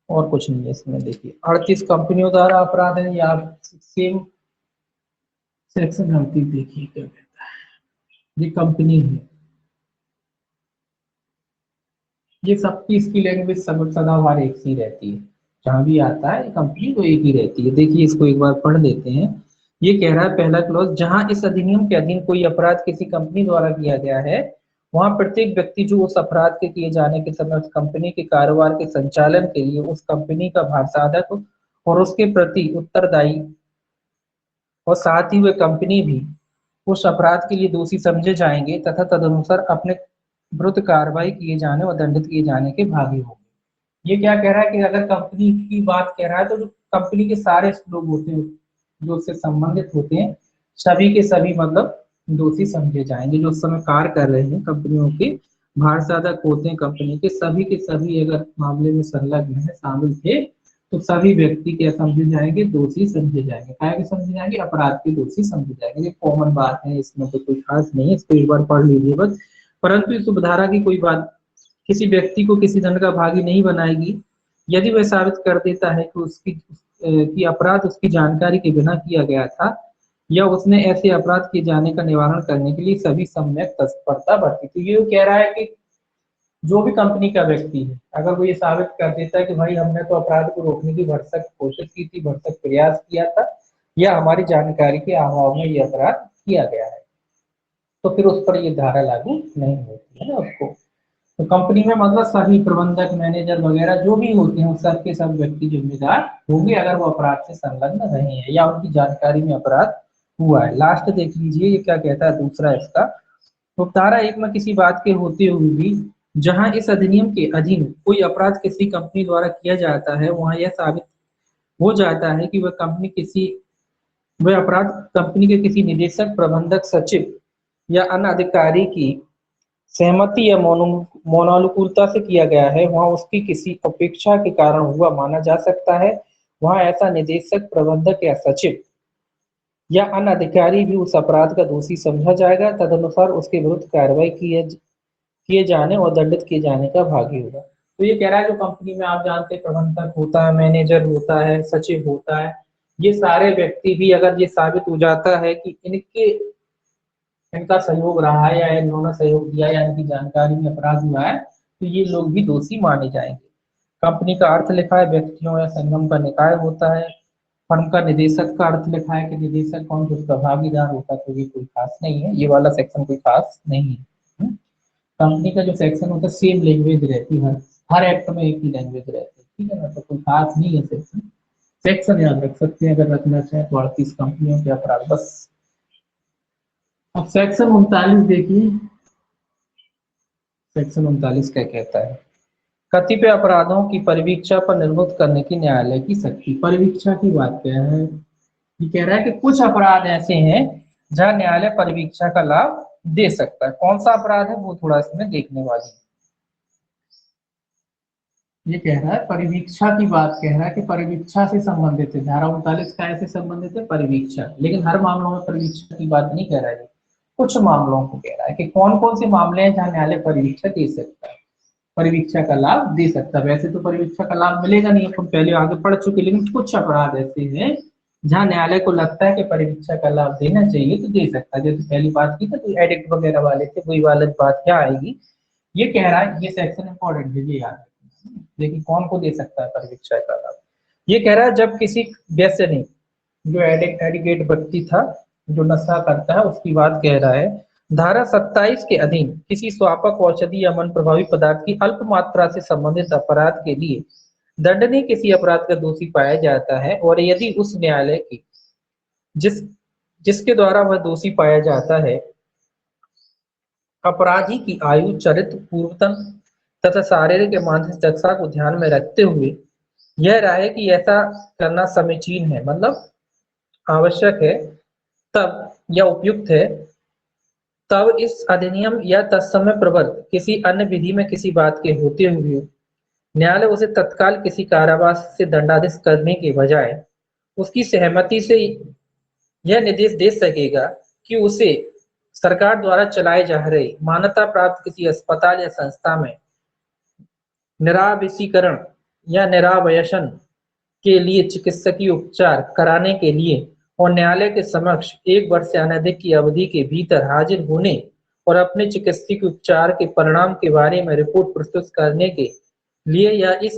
और कुछ नहीं है इसमें। देखिए 38 कंपनियों द्वारा अपराध है, या सेम सेक्शन 38 देखिए क्या कहता है। ये कंपनी है, ये सबकी इसकी लैंग्वेज सब सदाबहार एक सी रहती है, जहां भी आता है कंपनी तो एक ही रहती है। देखिए इसको एक बार पढ़ लेते हैं। ये कह रहा है पहला क्लॉज, जहां इस अधिनियम के अधीन कोई अपराध किसी कंपनी द्वारा किया गया है, वहां प्रत्येक व्यक्ति जो उस अपराध के किए जाने के समय उस कंपनी के कारोबार के संचालन के लिए उस कंपनी का भारसाधक और उसके प्रति उत्तरदायी, और साथ ही वह कंपनी भी उस अपराध के लिए दोषी समझे जाएंगे तथा तदनुसार अपने विरुद्ध कार्रवाई किए जाने और दंडित किए जाने के भागी होंगे। ये क्या कह रहा है कि अगर कंपनी की बात कह रहा है तो जो कंपनी के सारे लोग होते हैं जो उससे संबंधित होते हैं, सभी के सभी मतलब दोषी समझे जाएंगे। जो उस समय कार्य कर रहे हैं कंपनियों के भारसाधक होते हैं, कंपनी के सभी अगर मामले में संलग्न है, शामिल थे, तो सभी व्यक्ति क्या समझे जाएंगे, दोषी समझे जाएंगे। क्या के समझे जाएंगे, अपराध के दोषी समझे जाएंगे। ये कॉमन बात है, इसमें तो कोई खास नहीं है, इसको एक बार पढ़ लीजिए बस। परंतु इस उपधारा की कोई बात किसी व्यक्ति को किसी दंड का भागी नहीं बनाएगी यदि वह साबित कर देता है कि कि अपराध उसकी जानकारी के बिना किया गया था, या उसने ऐसे अपराध किए जाने का निवारण करने के लिए सभी सम्यक तत्परता बरती। तो ये कह रहा है कि जो भी कंपनी का व्यक्ति है, अगर वो ये साबित कर देता है कि भाई हमने तो अपराध को रोकने की भरसक कोशिश की थी, भरसक प्रयास किया था, या हमारी जानकारी के अभाव में ये अपराध किया गया है, तो फिर उस पर ये धारा लागू नहीं होती है ना उसको। तो कंपनी में मतलब सभी प्रबंधक, मैनेजर वगैरह जो भी होते हैं, सब के सब व्यक्ति जिम्मेदार होंगे अगर वो अपराध से संलग्न रहे हैं या उनकी जानकारी में अपराध हुआ है। लास्ट देख लीजिए ये क्या कहता है दूसरा इसका। तो धारा एक में किसी बात के होते हुए भी जहां इस अधिनियम के अधीन कोई अपराध किसी कंपनी द्वारा किया जाता है, वहां यह साबित हो जाता है कि वह अपराध कंपनी के किसी निदेशक, प्रबंधक, सचिव या अन्य अधिकारी की सहमति या मौनानुकूलता से किया गया है, वहां उसकी किसी अपेक्षा के कारण हुआ माना जा सकता है। वहां ऐसा निदेशक, प्रबंधक या सचिव या अन्य अधिकारी भी उस अपराध का दोषी समझा जाएगा, तदनुसार उसके विरुद्ध कार्रवाई किए जाने और दंडित किए जाने का भागी होगा। तो ये कह रहा है जो कंपनी में आप जानते हैं प्रबंधक होता है, मैनेजर होता है, सचिव होता है, ये सारे व्यक्ति भी अगर ये साबित हो जाता है कि इनका सहयोग रहा है या इन्होंने सहयोग दिया या इनकी जानकारी में अपराध हुआ है, तो ये लोग भी दोषी माने जाएंगे। कंपनी का अर्थ लिखा है, व्यक्तियों या संगम का निकाय होता है। फर्म का निदेशक का अर्थ लिखा है कि निदेशक कौन, जो उसका भागीदार होता है, तो ये कोई खास नहीं है, ये वाला सेक्शन कोई खास नहीं है। कंपनी का जो सेक्शन होता है सेम लैंग्वेज रहती है, हर एक्ट में एक ही लैंग्वेज रहती है, ठीक है ना, तो कोई खास नहीं है सेक्शन। सेक्शन याद रख सकते हैं अगर रखना चाहें तो 38 कंपनियों के अपराध बस। अब सेक्शन 39 देखिए, सेक्शन 39 क्या कहता है। कतिपय अपराधों की परिवीक्षा पर निर्भुत करने की न्यायालय की शक्ति। परिवीक्षा की बात क्या है, ये कह रहा है कि कुछ अपराध ऐसे हैं जहां न्यायालय परिवीक्षा का लाभ दे सकता है। कौन सा अपराध है वो थोड़ा इसमें देखने वाली है। ये कह रहा है परिवीक्षा की बात कह रहा है कि परिवीक्षा से संबंधित है, धारा 39 का से संबंधित है परिवीक्षा, लेकिन हर मामलों में परिवीक्षा की बात नहीं कह रहा है, कुछ मामलों को कह रहा है कि कौन कौन से मामले हैं जहां न्यायालय परिवीक्षा दे सकता है, परिवीक्षा का लाभ दे सकता है। वैसे तो परिवीक्षा का लाभ मिलेगा नहीं, अपन पहले आगे पढ़ चुके, लेकिन कुछ अपराध ऐसे हैं जहां न्यायालय को लगता है कि परिवीक्षा का लाभ देना चाहिए तो दे सकता है। जैसे पहली बात की तो एडिक्ट वगैरह वाले थे, वही वाली बात क्या आएगी। ये कह रहा है, ये सेक्शन इंपॉर्टेंट है, ये याद रखना। देखिए कौन को दे सकता है परिवीक्षा का लाभ। ये कह रहा है जब किसी व्यस्य ने, जो एडिकेट व्यक्ति था, जो नशा करता है, उसकी बात कह रहा है। धारा 27 के अधीन किसी स्वापक, औषधि या मन प्रभावी पदार्थ की अल्प मात्रा से संबंधित अपराध के लिए दंडनीय किसी अपराध का दोषी पाया जाता है, और यदि उस न्यायालय की जिस जिसके द्वारा वह दोषी पाया जाता है अपराधी की आयु, चरित्र, पूर्वतन तथा शारीरिक या मानसिक दक्षता को ध्यान में रखते हुए यह राय कि ऐसा करना समीचीन है, मतलब आवश्यक है, तब या उपयुक्त है, तब इस अधिनियम या तत्समय प्रवर्त किसी अन्य विधि में किसी बात के होते हुए न्यायालय उसे तत्काल किसी कारावास से दंडादेश करने के बजाय उसकी सहमति से यह निर्देश दे सकेगा कि उसे सरकार द्वारा चलाए जा रहे मान्यता प्राप्त किसी अस्पताल या संस्था में निरावसीकरण या निरावयसन के लिए चिकित्सकीय उपचार कराने के लिए और न्यायालय के समक्ष 1 वर्ष से अनधिक की अवधि के भीतर हाजिर होने और अपने चिकित्सकीय उपचार के परिणाम के बारे में रिपोर्ट प्रस्तुत करने के लिए या इस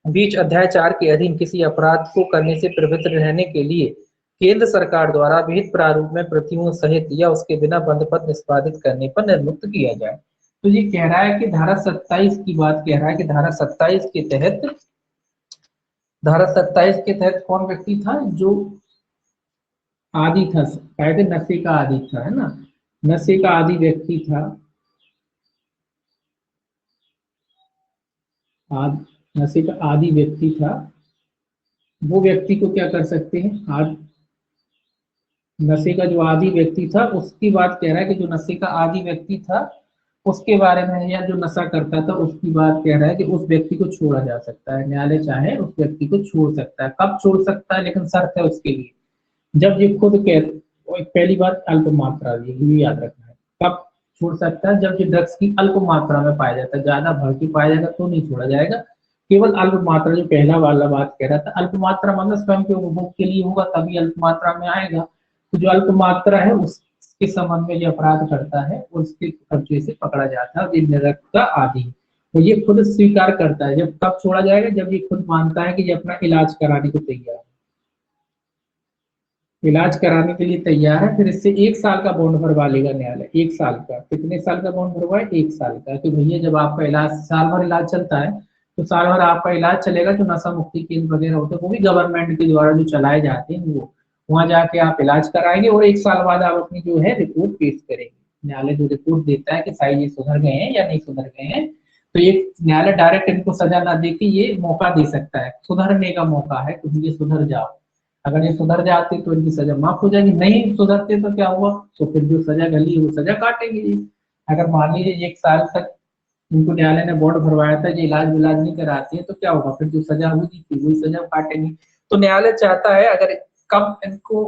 बीच अध्याय 4 के अधीन किसी अपराध को करने से प्रवृत्त रहने के लिए केंद्र सरकार द्वारा विहित प्रारूप में प्रतियों सहित या उसके बिना बंधपत्र निष्पादित करने पर निर्मुक्त किया जाए। तो ये कह रहा है कि धारा 27 की बात कह रहा है कि धारा 27 के तहत कौन व्यक्ति था जो आदि था, कहते नशे का आदि था, है ना, नशे का आदि व्यक्ति था, नशे का आदि व्यक्ति था, वो व्यक्ति को क्या कर सकते हैं, नशे का जो आदि व्यक्ति था उसकी बात कह रहा है कि जो नशे का आदि व्यक्ति था उसके बारे में, या जो नशा करता था उसकी बात कह रहा है कि उस व्यक्ति को छोड़ा जा सकता है, न्यायालय चाहे उस व्यक्ति को छोड़ सकता है। कब छोड़ सकता है, लेकिन शर्त है उसके लिए, जब ये खुद कह, पहली बात अल्प मात्रा, ये याद रखना है। कब छोड़ सकता है, जब ये ड्रग्स की अल्प मात्रा में पाया जाता है, ज्यादा भर के पाया जाएगा तो नहीं छोड़ा जाएगा, केवल अल्प मात्रा, जो पहला वाला बात कह रहा था, अल्प मात्रा मतलब स्वयं के उपभोग के लिए होगा तभी अल्प मात्रा में आएगा। तो जो अल्प मात्रा है उसके संबंध में जो अपराध करता है उसके कब्जे से पकड़ा जाता है, ये ड्रग्स का आदि। तो ये खुद स्वीकार करता है, जब कब छोड़ा जाएगा, जब ये खुद मानता है कि ये अपना इलाज कराने को तैयार है, इलाज कराने के लिए तैयार है, फिर इससे 1 साल का बॉन्ड भरवा लेगा न्यायालय। 1 साल का, कितने साल का बॉन्ड भरवाए, 1 साल का, कि भैया जब आपका इलाज, साल भर इलाज चलता है तो साल भर आपका इलाज चलेगा, जो नशा मुक्ति केंद्र वगैरह होते हैं वो भी गवर्नमेंट के द्वारा जो चलाए जाते हैं, वो वहां जाके आप इलाज कराएंगे और 1 साल बाद आप अपनी जो है रिपोर्ट पेश करेंगे। न्यायालय जो रिपोर्ट देता है कि शायद ये सुधर गए हैं या नहीं सुधर गए हैं, तो ये न्यायालय डायरेक्ट इनको सजा ना दे के ये मौका दे सकता है, सुधरने का मौका है, तुम ये सुधर जाओ। अगर ये सुधर जाते तो इनकी सजा माफ हो जाएगी, नहीं सुधरते तो क्या हुआ, तो फिर जो सजा गली है वो सजा काटेंगे जी। अगर मान लीजिए 1 साल तक इनको न्यायालय ने बॉन्ड भरवाया था, ये इलाज विलाज नहीं कराते हैं तो क्या होगा, फिर जो सजा हुई थी वही सजा काटेंगे। तो न्यायालय चाहता है, अगर कब इनको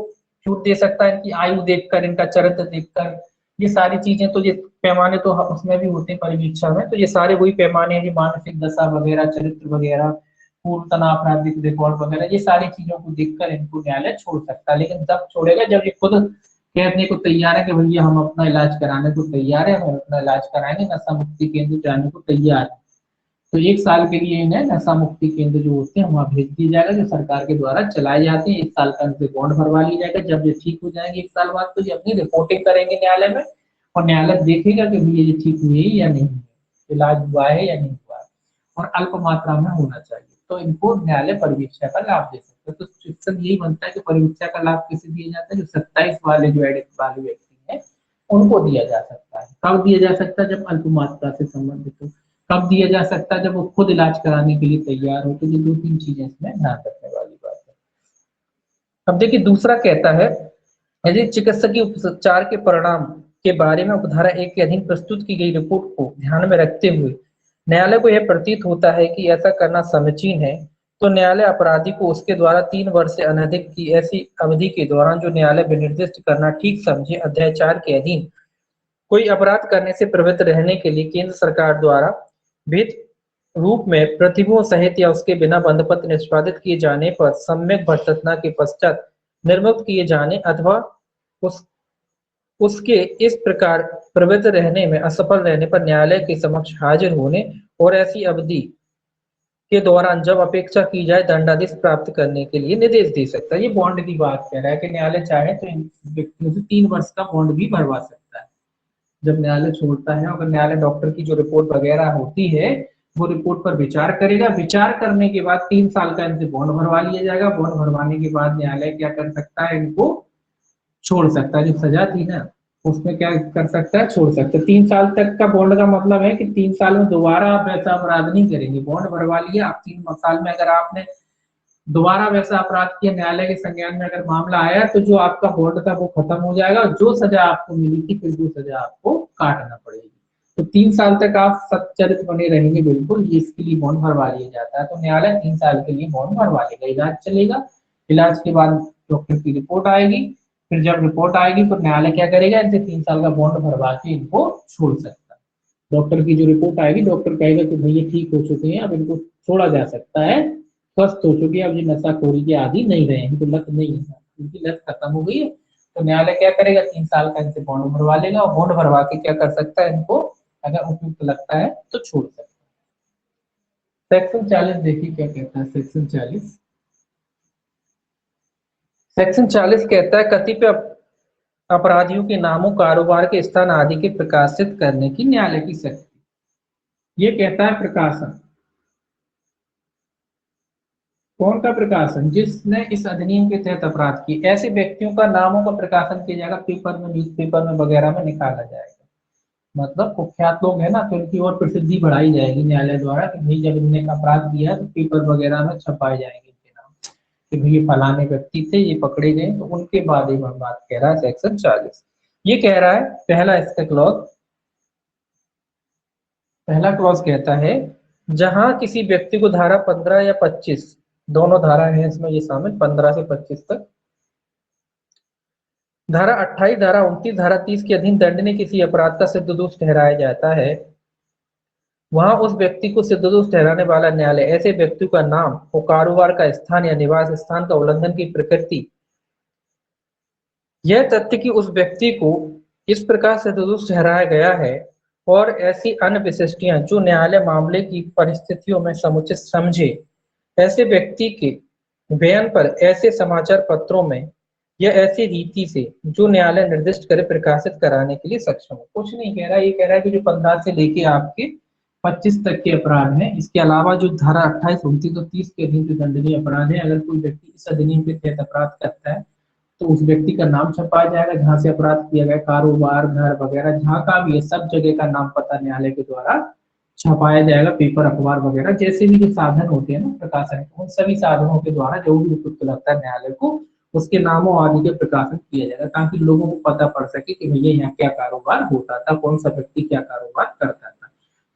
छूट दे सकता है, इनकी आयु देखकर, इनका चरित्र देखकर, ये सारी चीजें, तो ये पैमाने तो उसमें भी होते हैं परिवीक्षा में, तो ये सारे वही पैमाने हैं, मानसिक दशा वगैरह, चरित्र वगैरह, पूर्व तनाव आपराधिक रिकॉर्ड वगैरह, ये सारी चीजों को देखकर इनको न्यायालय छोड़ सकता है। लेकिन तब छोड़ेगा जब ये खुद कहने को तैयार है कि भैया हम अपना इलाज कराने को तैयार है, हम अपना इलाज कराएंगे, नशा मुक्ति केंद्र जाने को तैयार है। तो 1 साल के लिए इन्हें नशा मुक्ति केंद्र जो होते हैं वहां भेज दिया जाएगा, जो सरकार के द्वारा चलाए जाते हैं। 1 साल का इनसे बॉन्ड भरवा लिया जाएगा, जब ये ठीक हो जाएंगे 1 साल बाद तो ये अपनी रिपोर्टिंग करेंगे न्यायालय में, और न्यायालय देखेगा कि भैया ये ठीक हुए या नहीं, इलाज हुआ है या नहीं हुआ है, और अल्प मात्रा में होना चाहिए, तो इनको न्यायालय परिवीक्षा का लाभ दे सकता है। तो शिक्षण यही बनता है कि परिवीक्षा का लाभ किसे दिया जाता है, जो 27 वाले जो एडिक्ट वाले व्यक्ति हैं उनको दिया जा सकता है। कब दिया जा सकता है, जब अल्प मात्रा से संबंधित हो। कब दिया जा सकता है, जब वो खुद इलाज कराने के लिए तैयार हो। तो ये 2-3 चीजें इसमें ध्यान रखने वाली बात है। अब देखिए दूसरा कहता है, यदि चिकित्सकीय उपचार के परिणाम के बारे में उपधारा 1 के अधीन प्रस्तुत की गई रिपोर्ट को ध्यान में रखते हुए न्यायालय को यह प्रतीत होता है कि ऐसा करना समीचीन है, तो न्यायालय अपराधी को उसके द्वारा 3 वर्ष से अनधिक की ऐसी अवधि के दौरान जो न्यायालय विनिर्दिष्ट करना ठीक समझे अध्याय 4 के अधीन कोई अपराध करने से प्रवृत्त रहने के लिए केंद्र सरकार द्वारा विहित रूप में प्रतिभों सहित या उसके बिना बंधपत्र निष्पादित किए जाने पर सम्यक भर्त्सना के पश्चात निर्मुक्त किए जाने अथवा उस उसके इस प्रकार प्रवृत्त रहने में असफल रहने पर न्यायालय के समक्ष हाजिर होने और ऐसी अवधि के दौरान जब अपेक्षा की जाए दंडादेश प्राप्त करने के लिए निर्देश दे सकता है। ये बॉन्ड की बात कह रहा है कि न्यायालय चाहे तो इन व्यक्तियों से 3 वर्ष का बॉन्ड भी भरवा सकता है जब न्यायालय छोड़ता है। अगर न्यायालय डॉक्टर की जो रिपोर्ट वगैरह होती है वो रिपोर्ट पर विचार करेगा, विचार करने के बाद 3 साल का इनसे बॉन्ड भरवा लिया जाएगा। बॉन्ड भरवाने के बाद न्यायालय क्या कर सकता है, इनको छोड़ सकता है। जो सजा थी ना उसमें क्या कर सकता है, छोड़ सकता है। 3 साल तक का बॉन्ड का मतलब है कि 3 साल में दोबारा आप वैसा अपराध नहीं करेंगे। बॉन्ड भरवा लिया, आप 3 साल में अगर आपने दोबारा वैसा अपराध किया, न्यायालय के संज्ञान में अगर मामला आया तो जो आपका बॉन्ड था वो खत्म हो जाएगा और जो सजा आपको मिली थी फिर वो सजा आपको काटना पड़ेगी। तो 3 साल तक आप सच्चरित्र बने रहेंगे, बिल्कुल, ये इसके लिए बॉन्ड भरवा लिया जाता है। तो न्यायालय 3 साल के लिए बॉन्ड भरवा लेगा, इलाज चलेगा। इलाज के बाद डॉक्टर की रिपोर्ट आएगी, फिर जब रिपोर्ट आएगी तो न्यायालय क्या करेगा, इनसे 3 साल का बॉन्ड भरवा के इनको छोड़ सकता है। डॉक्टर की जो रिपोर्ट आएगी, डॉक्टर कहेगा कि भैया ठीक हो चुके हैं, अब इनको छोड़ा जा सकता है, स्वस्थ हो चुके हैं, अब ये नशाखोरी के आदि नहीं रहे हैं, तो लत नहीं है, इनकी लत खत्म हो गई है। तो न्यायालय क्या करेगा, 3 साल का इनसे बॉन्ड भरवा लेगा, और बॉन्ड भरवा के क्या कर सकता है, इनको अगर उपयुक्त लगता है तो छोड़ सकता है। सेक्शन 40 देखिए क्या कहता है। सेक्शन 40 कहता है कतिपय अपराधियों के नामों, कारोबार के स्थान आदि के प्रकाशित करने की न्यायालय की शक्ति। ये कहता है प्रकाशन, कौन का प्रकाशन, जिसने इस अधिनियम के तहत अपराध किए, ऐसे व्यक्तियों का नामों का प्रकाशन किया जाएगा, पेपर में, न्यूज़पेपर में वगैरह में निकाला जाएगा। मतलब कुख्यात लोग है ना, तो इनकी और प्रसिद्धि बढ़ाई जाएगी न्यायालय द्वारा कि भाई जब इन्होंने अपराध किया तो पेपर वगैरह में छपाए जाएंगे इनके नाम कि भाई ये फलाने व्यक्ति थे, ये पकड़े गए। तो उनके बाद एक बात कह रहा है सेक्शन 40, ये कह रहा है पहला इसका क्लॉज, पहला क्लॉज कहता है जहां किसी व्यक्ति को धारा 15 या 25, दोनों धारा है इसमें ये शामिल, 15 से 25 तक, धारा 28, धारा 29, धारा 30 के अधीन दंडनीय किसी अपराध का सिद्ध दोष ठहराया जाता है, वहां उस व्यक्ति को सिद्ध दोष ठहराने वाला न्यायालय ऐसे व्यक्ति का नाम और कारोबार का स्थान या निवास स्थान का उल्लंघन की प्रकृति, यह तथ्य कि उस व्यक्ति को इस प्रकार सिद्ध दोष ठहराया गया है, और ऐसी अन्य विशिष्टियां जो न्यायालय मामले की परिस्थितियों में समुचित समझे, ऐसे व्यक्ति के बयान पर ऐसे समाचार पत्रों में या ऐसी रीति से जो न्यायालय निर्दिष्ट करे प्रकाशित कराने के लिए सक्षम हो। कुछ नहीं कह रहा, ये कह रहा है कि जो 15 से लेके आपके 25 तक के अपराध हैं, इसके अलावा जो धारा 28, 29 और 30 के अधीन जो दंडनीय अपराध है, अगर कोई व्यक्ति इस अधिनियम के तहत अपराध करता है तो उस व्यक्ति का नाम छपाया जाएगा, जहां से अपराध किया गया, कारोबार, घर वगैरह जहां का भी है, सब जगह का नाम पता न्यायालय के द्वारा छपाया जाएगा, पेपर, अखबार वगैरह जैसे भी जो साधन होते हैं ना प्रकाशन के, उन सभी साधनों के द्वारा जो भी उपयुक्त लगता है न्यायालय को, उसके नामों आदि के प्रकाशन किया जाएगा, ताकि लोगों को पता पड़ सके कि भैया यहाँ क्या कारोबार होता था, कौन सा व्यक्ति क्या कारोबार करता था।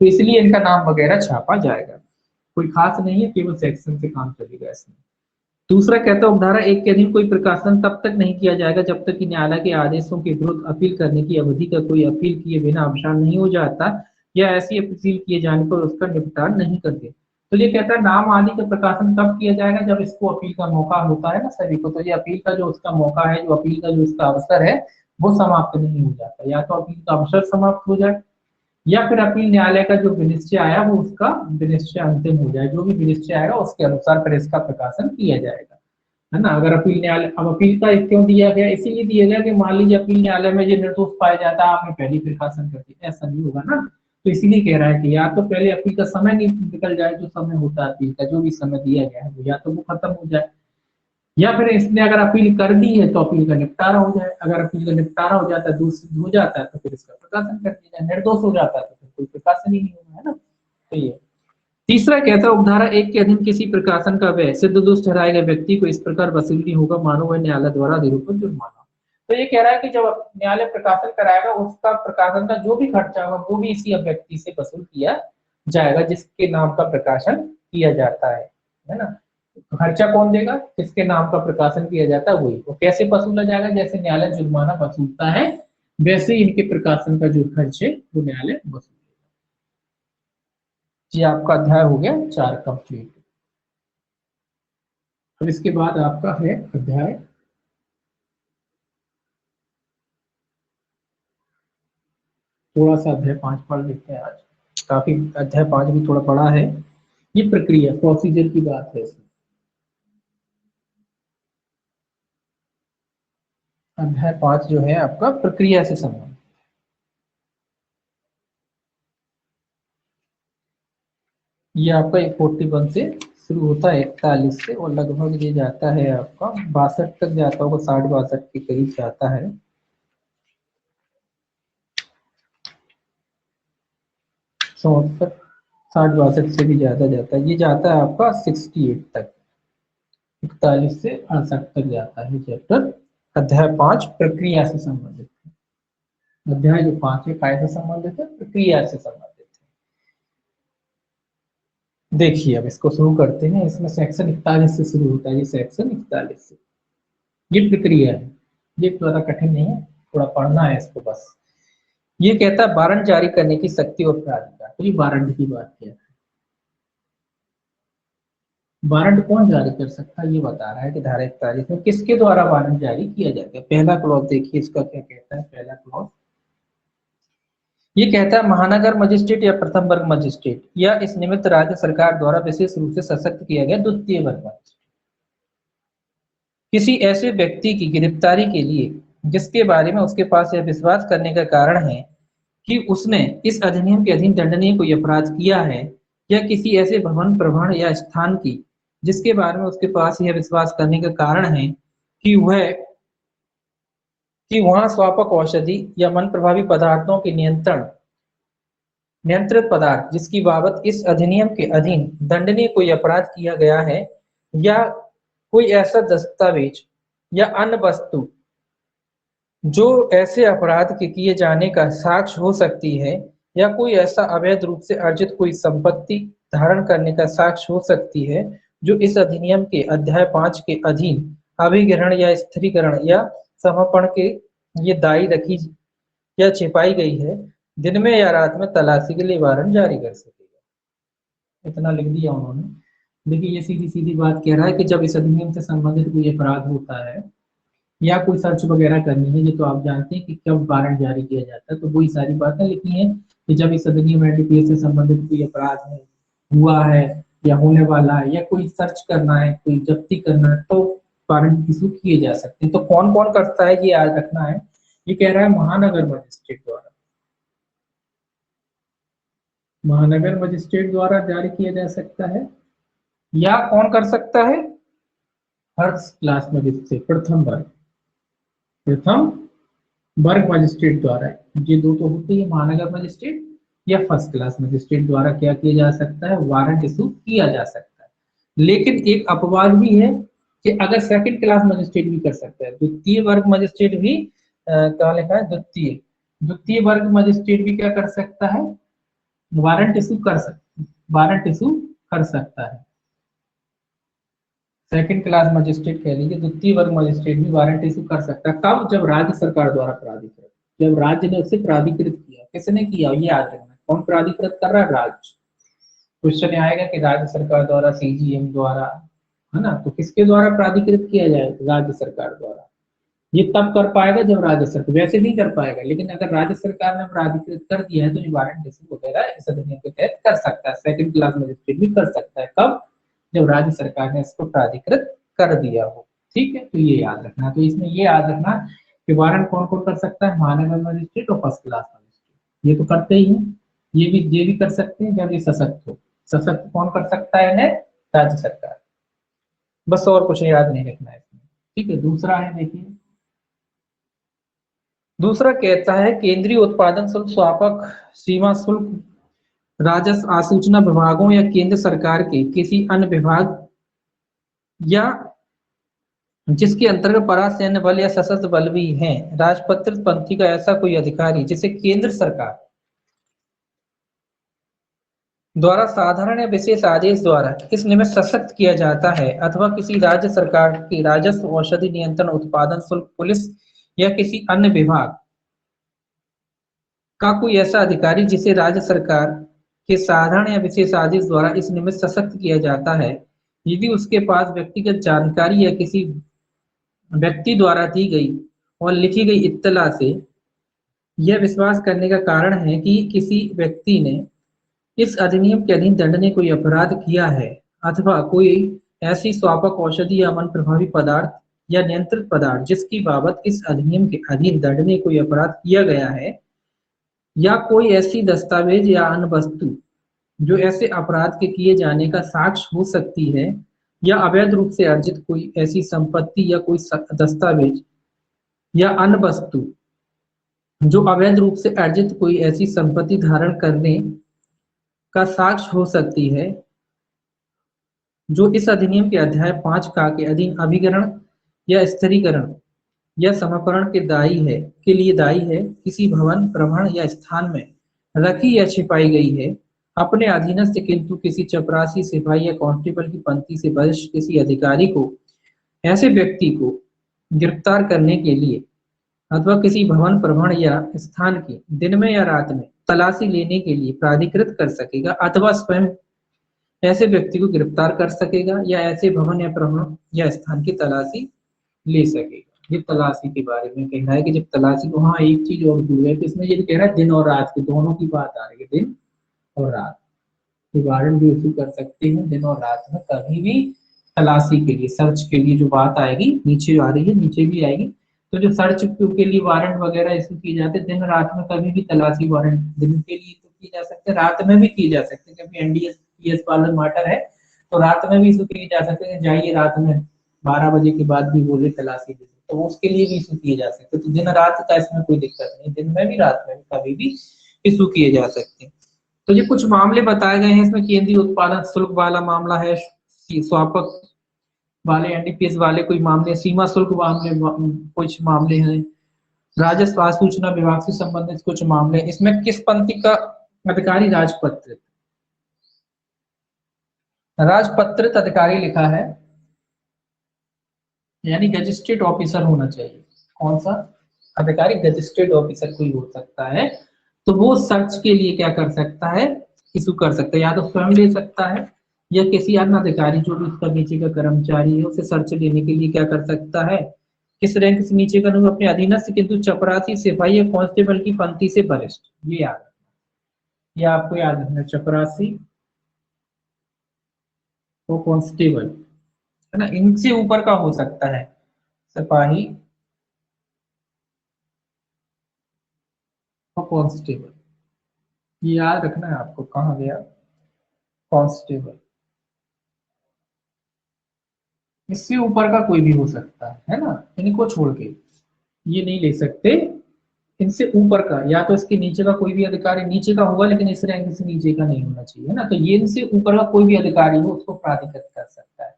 तो इसलिए इनका नाम वगैरह छापा जाएगा। कोई खास नहीं है, केवल सेक्शन से काम चलेगा इसमें। दूसरा कहता है उपधारा 1 के अधीन कोई प्रकाशन तब तक नहीं किया जाएगा जब तक कि न्यायालय के आदेशों के विरुद्ध अपील करने की अवधि का कोई अपील किए बिना अवसान नहीं हो जाता, या ऐसी अपील किए जाने पर उसका निपटान नहीं करते। तो ये कहता है नाम आदि का प्रकाशन तब किया जाएगा जब इसको अपील का मौका होता है ना सभी को, तो ये अपील का जो उसका मौका है, जो अपील का जो उसका अवसर है, वो समाप्त नहीं हो जाता, या तो अपील का अवसर समाप्त हो जाए, या फिर अपील न्यायालय का जो विनिश्चय आया वो उसका विनिश्चय अंतिम हो जाए, जो भी विनिश्चय आएगा उसके अनुसार फिर इसका प्रकाशन किया जाएगा, है ना। अगर अपील न्यायालय, अब अपील का क्यों दिया गया, इसीलिए दिया गया कि मान लीजिए अपील न्यायालय में जो निर्दोष पाया जाता है, आपने पहले प्रकाशन कर दिया, ऐसा नहीं होगा ना। तो इसीलिए कह रहा है कि या तो पहले अपील का समय निकल जाए, जो समय होता है अपील का, जो भी समय दिया गया है वो या तो वो खत्म हो जाए, या फिर इसने अगर अपील कर दी है तो अपील का निपटारा हो जाए। अगर अपील का निपटारा हो जाता है, दूषित हो जाता है, तो फिर इसका प्रकाशन कर दिया जाए। निर्दोष हो जाता है तो फिर कोई प्रकाशन ही नहीं होगा, है ना। तो ये तीसरा कहता है उपधारा 1 के अधीन किसी प्रकाशन का व्यय सिद्ध दोष ठहराए गए व्यक्ति को इस प्रकार वसूल नहीं होगा मानो वह न्यायालय द्वारा अधिरूपण जुर्माना। तो ये कह रहा है कि जब न्यायालय प्रकाशन कराएगा, उसका प्रकाशन का जो भी खर्चा होगा वो भी इसी व्यक्ति से वसूल किया जाएगा जिसके नाम का प्रकाशन किया जाता है ना। तो खर्चा कौन देगा, किसके नाम का प्रकाशन किया जाता है वही। वो कैसे वसूला जाएगा, जैसे न्यायालय जुर्माना वसूलता है वैसे ही इनके प्रकाशन का जो खर्च है वो न्यायालय वसूल। ये आपका अध्याय हो गया 4 कंप्लीट। अब इसके बाद आपका है अध्याय, थोड़ा सा अध्याय 5 पढ़ लेते हैं आज, काफी अध्याय 5 भी थोड़ा पढ़ा है। ये प्रक्रिया, प्रोसीजर की बात है इसमें। अध्याय 5 जो है आपका प्रक्रिया से संबंधित। ये आपका 41 से शुरू होता है, 41 से, और लगभग ये जाता है आपका 62 तक जाता होगा, 60-62 के करीब जाता है। 64, 60-62 से भी ज्यादा जाता है। ये जाता है आपका 68 तक, 41 से 68 तक जाता है चैप्टर, अध्याय 5 प्रक्रिया से संबंधित। अध्याय जो 5 है काय से संबंधित है, प्रक्रिया से संबंधित है। देखिए अब इसको शुरू करते हैं। इसमें सेक्शन 41 से शुरू होता है। ये सेक्शन 41 से ये प्रक्रिया है। ये ज्यादा कठिन नहीं है, थोड़ा पढ़ना है इसको बस। ये कहता है वारंट जारी करने की शक्ति और प्राधिकार। तो ये वारंट की बात किया है। वारंट कौन जारी कर सकता है ये बता रहा है कि धारा 41 में किसके द्वारा वारंट जारी किया जाता है। पहला क्लॉज देखिए इसका क्या कहता है। पहला क्लॉज ये कहता है महानगर मजिस्ट्रेट या प्रथम वर्ग मजिस्ट्रेट या इस निमित्त राज्य सरकार द्वारा विशेष रूप से सशक्त किया गया द्वितीय वर्ग मजिस्ट्रेट किसी ऐसे व्यक्ति की गिरफ्तारी के लिए जिसके बारे में उसके पास यह विश्वास करने का कारण है कि उसने इस अधिनियम के अधीन दंडनीय कोई अपराध किया है, या किसी ऐसे भवन प्रभण या स्थान की जिसके बारे में उसके पास यह विश्वास करने का कारण है कि वहां स्वापक औषधि या मन प्रभावी पदार्थों के नियंत्रित पदार्थ जिसकी बाबत इस अधिनियम के अधीन दंडनीय कोई अपराध किया गया है, या कोई ऐसा दस्तावेज या अन्य वस्तु जो ऐसे अपराध के किए जाने का साक्ष्य हो सकती है, या कोई ऐसा अवैध रूप से अर्जित कोई संपत्ति धारण करने का साक्ष्य हो सकती है जो इस अधिनियम के अध्याय 5 के अधीन अभिग्रहण या स्थिरीकरण या समर्पण के ये दायी रखी या छिपाई गई है, दिन में या रात में तलाशी के लिए वारंट जारी कर सकेगा। इतना लिख दिया उन्होंने। देखिए ये सीधी सीधी बात कह रहा है कि जब इस अधिनियम से संबंधित कोई अपराध होता है या कोई सर्च वगैरह करनी है, ये तो आप जानते हैं कि कब वारंट जारी किया जाता है। तो वही सारी बातें लिखी हैं कि जब इस अधिनियम एनडीपीएस से संबंधित कोई अपराध है, हुआ है या होने वाला है, या कोई सर्च करना है, कोई जब्ती करना है, तो वारंट इशू किए जा सकते हैं। तो कौन कौन करता है ये याद रखना है। ये कह रहा है महानगर मजिस्ट्रेट द्वारा, महानगर मजिस्ट्रेट द्वारा जारी किया जा सकता है, या कौन कर सकता है, फर्स्ट क्लास मजिस्ट्रेट, प्रथम वर्ग मजिस्ट्रेट द्वारा। ये दो तो होते हैं, महानगर मजिस्ट्रेट या फर्स्ट क्लास मजिस्ट्रेट द्वारा क्या किया जा सकता है, वारंट इशू किया जा सकता है। लेकिन एक अपवाद भी है कि अगर सेकंड क्लास मजिस्ट्रेट भी कर सकता है, द्वितीय वर्ग मजिस्ट्रेट भी क्या लिखा है, द्वितीय द्वितीय वर्ग मजिस्ट्रेट भी क्या कर सकता है, वारंट इशू कर सकता है। सेकंड क्लास मजिस्ट्रेट कह लीजिए, द्वितीय वर्ग मजिस्ट्रेट भी वारंट इशू कर सकता है। कब? जब राज्य सरकार द्वारा प्राधिकृत, जब राज्य ने उसे प्राधिकृत किया। किसने किया ये याद रखना, कौन प्राधिकृत कर रहा है, राज्य। क्वेश्चन आएगा कि राज्य सरकार द्वारा, सीजीएम द्वारा, है ना। तो किसके द्वारा प्राधिकृत किया जाए, राज्य सरकार द्वारा। ये तब कर पाएगा जब राज्य सरकार, वैसे नहीं कर पाएगा, लेकिन अगर राज्य सरकार ने प्राधिकृत कर दिया है तो ये वारंट इशू वगैरह इस अधिनियम के तहत कर सकता है। सेकंड क्लास मजिस्ट्रेट भी कर सकता है। कब? जब राज्य सरकार ने इसको प्राधिकृत कर दिया हो। ठीक है, तो ये याद रखना। तो इसमें ये याद रखना कि वारंट कौन कौन कर सकता है, महानगर मजिस्ट्रेट और फर्स्ट क्लास मजिस्ट्रेट। ये तो करते ही हैं। ये भी कर सकते हैं जब ये सशक्त हो। सशक्त कौन कर सकता है इन्हें, राज्य सरकार। बस और कुछ याद नहीं रखना है इसमें। ठीक है, दूसरा है देखिए, दूसरा कहता है केंद्रीय उत्पादन शुल्क, स्वापक सीमा शुल्क, राजस्व आसूचना विभागों या केंद्र सरकार के किसी अन्य विभाग या जिसके अंतर्गत परा सैन्य बल या सशस्त्र बल भी हैं, राजपत्रित पंथी का ऐसा कोई अधिकारी जिसे केंद्र सरकार द्वारा साधारण या विशेष आदेश द्वारा इस निमित्त सशक्त किया जाता है, अथवा किसी राज्य सरकार की राजस्व, औषधि नियंत्रण, उत्पादन शुल्क, पुलिस या किसी अन्य विभाग का कोई ऐसा अधिकारी जिसे राज्य सरकार के साधारण या विशेष आदेश द्वारा इस निमित्त सशक्त किया जाता है, यदि उसके पास व्यक्तिगत जानकारी या किसी व्यक्ति द्वारा दी गई और लिखी गई इत्तला से यह विश्वास करने का कारण है कि किसी व्यक्ति ने इस अधिनियम के अधीन दंडनीय कोई अपराध किया है, अथवा कोई ऐसी स्वापक औषधि या मन प्रभावी पदार्थ या नियंत्रित पदार्थ जिसकी बाबत इस अधिनियम के अधीन दंडनीय कोई अपराध किया गया है, या कोई ऐसी दस्तावेज या अन्य वस्तु जो ऐसे अपराध के किए जाने का साक्ष्य हो सकती है, या अवैध रूप से अर्जित कोई ऐसी संपत्ति या कोई दस्तावेज या अन्य वस्तु जो अवैध रूप से अर्जित कोई ऐसी संपत्ति धारण करने का साक्ष्य हो सकती है, जो इस अधिनियम के अध्याय 5 का के अधीन अभिग्रहण या स्थिरीकरण यह समाकरण के लिए दायी है, किसी भवन, प्रभण या स्थान में रखी या छिपाई गई है, अपने अधीनस्थ किंतु किसी चपरासी, सिपाही या कांस्टेबल की पंक्ति से वरिष्ठ किसी अधिकारी को, ऐसे व्यक्ति को गिरफ्तार करने के लिए अथवा किसी भवन, प्रभण या स्थान की दिन में या रात में तलाशी लेने के लिए प्राधिकृत कर सकेगा, अथवा स्वयं ऐसे व्यक्ति को गिरफ्तार कर सकेगा या ऐसे भवन या प्रभण या स्थान की तलाशी ले सकेगा। ये तलाशी के बारे में कह रहा है कि जब तलाशी को, हाँ एक चीज और जुड़ है, तो इसमें ये कह रहा है दिन और रात के दोनों की बात आ रही है, दिन और रात। वारंट भी इशू कर सकते हैं दिन और रात में कभी भी तलाशी के लिए, सर्च के लिए जो बात आएगी नीचे आ रही है, नीचे भी आएगी। तो जो सर्च के लिए वारंट वगैरह इशू किए जाते हैं दिन रात में, कभी भी तलाशी वारंट दिन के लिए तो किए जा सकते हैं, रात में भी किए जा सकते हैं। कभी एनडीएस पीएस वाला मैटर है तो रात में भी इशू किए जा सकते हैं, जाइए रात में 12 बजे के बाद भी बोले तलाशी दे, तो उसके लिए भी इशू किए जा सकते हैं। तो दिन रात का इसमें कोई दिक्कत नहीं, दिन में भी रात में भी कभी भी इशू किए जा सकते हैं। तो ये कुछ मामले बताए गए हैं इसमें, केंद्रीय उत्पादन शुल्क वाला मामला है, स्वापक वाले, एनडीपीएस वाले कोई मामले, सीमा शुल्क मामले, कुछ मामले हैं, राजस्व सूचना विभाग से संबंधित कुछ मामले। इसमें किस पंक्ति का अधिकारी राजपत्रित, राजपत्रित अधिकारी लिखा है, यानी गजिस्ट्रेट ऑफिसर होना चाहिए। कौन सा अधिकारी? गजिस्ट्रेट ऑफिसर कोई हो सकता है, तो वो सर्च के लिए क्या कर सकता है, इशू कर सकता है, या तो स्वयं ले सकता है या किसी अन्य अधिकारी जो भी उसका नीचे का कर्मचारी है उसे सर्च लेने के लिए क्या कर सकता है, किस रैंक से नीचे का नहीं, अपने अधीनस्थ किंतु चपरासी, सिपाही या कांस्टेबल की पंक्ति से वरिष्ठ। ये याद, ये आपको याद रखना, चपरासी तो कांस्टेबल है ना, इनसे ऊपर का हो सकता है सिपाही और कांस्टेबल। ये याद रखना है आपको, कहाँ गया कांस्टेबल, इससे ऊपर का कोई भी हो सकता है ना, इनको छोड़ के ये नहीं ले सकते। इनसे ऊपर का या तो इसके नीचे का कोई भी अधिकारी, नीचे का होगा लेकिन इस रैंक से नीचे का नहीं होना चाहिए, है ना। तो ये इनसे ऊपर का कोई भी अधिकारी हो उसको प्राधिकृत कर सकता है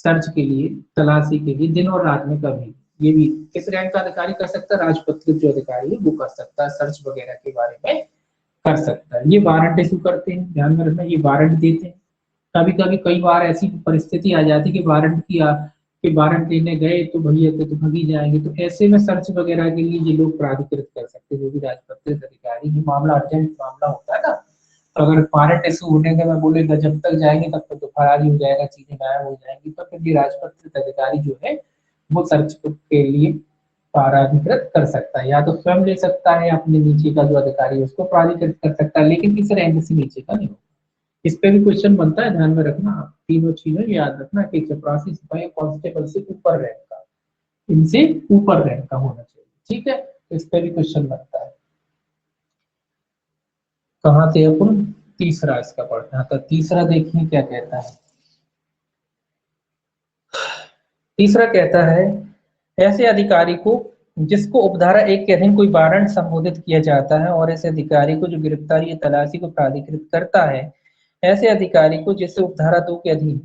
सर्च के लिए, तलाशी के लिए, दिन और रात में कभी। ये भी किस रैंक का अधिकारी कर सकता है, राजपत्रित जो अधिकारी है वो कर सकता है, सर्च वगैरह के बारे में कर सकता है। ये वारंट इशू करते हैं, ध्यान में रखना, ये वारंट देते हैं। कभी कभी कई बार ऐसी परिस्थिति आ जाती है कि वारंट किया कि वारंट लेने गए तो भैया तो भगी जाएंगे, तो ऐसे में सर्च वगैरह के लिए ये लोग प्राधिकृत कर सकते हैं, जो भी राजपत्रित अधिकारी। ये मामला अर्जेंट मामला होता है ना, तो अगर वारंट इशू होने के मैं बोलेगा जब तक जाएंगे तब तक तो फरार ही हो जाएगा, चीजें गायब हो जाएंगी, तो फिर ये राजपत्रित अधिकारी जो है वो सर्च के लिए प्राधिकृत कर सकता है, या तो स्वयं ले सकता है, अपने नीचे का जो अधिकारी है उसको प्राधिकृत कर सकता है, लेकिन किसी रैंक से नीचे का नहीं होगा। इस पे भी क्वेश्चन बनता है, ध्यान में रखना, तीनों चीजें याद रखना कि चपरासी, सिपाही, कांस्टेबल से ऊपर रैंक का, इनसे ऊपर रैंक का होना चाहिए, ठीक है। तो इस पे भी क्वेश्चन बनता है। कहाँ थे अपन, तीसरा इसका पढ़ना था, तीसरा देखिए क्या कहता है। तीसरा कहता है, ऐसे अधिकारी को जिसको उपधारा 1 के अधीन कोई वारंट संबोधित किया जाता है और ऐसे अधिकारी को जो गिरफ्तारी या तलाशी को प्राधिकृत करता है, ऐसे अधिकारी को जिसे उपधारा 2 के अधीन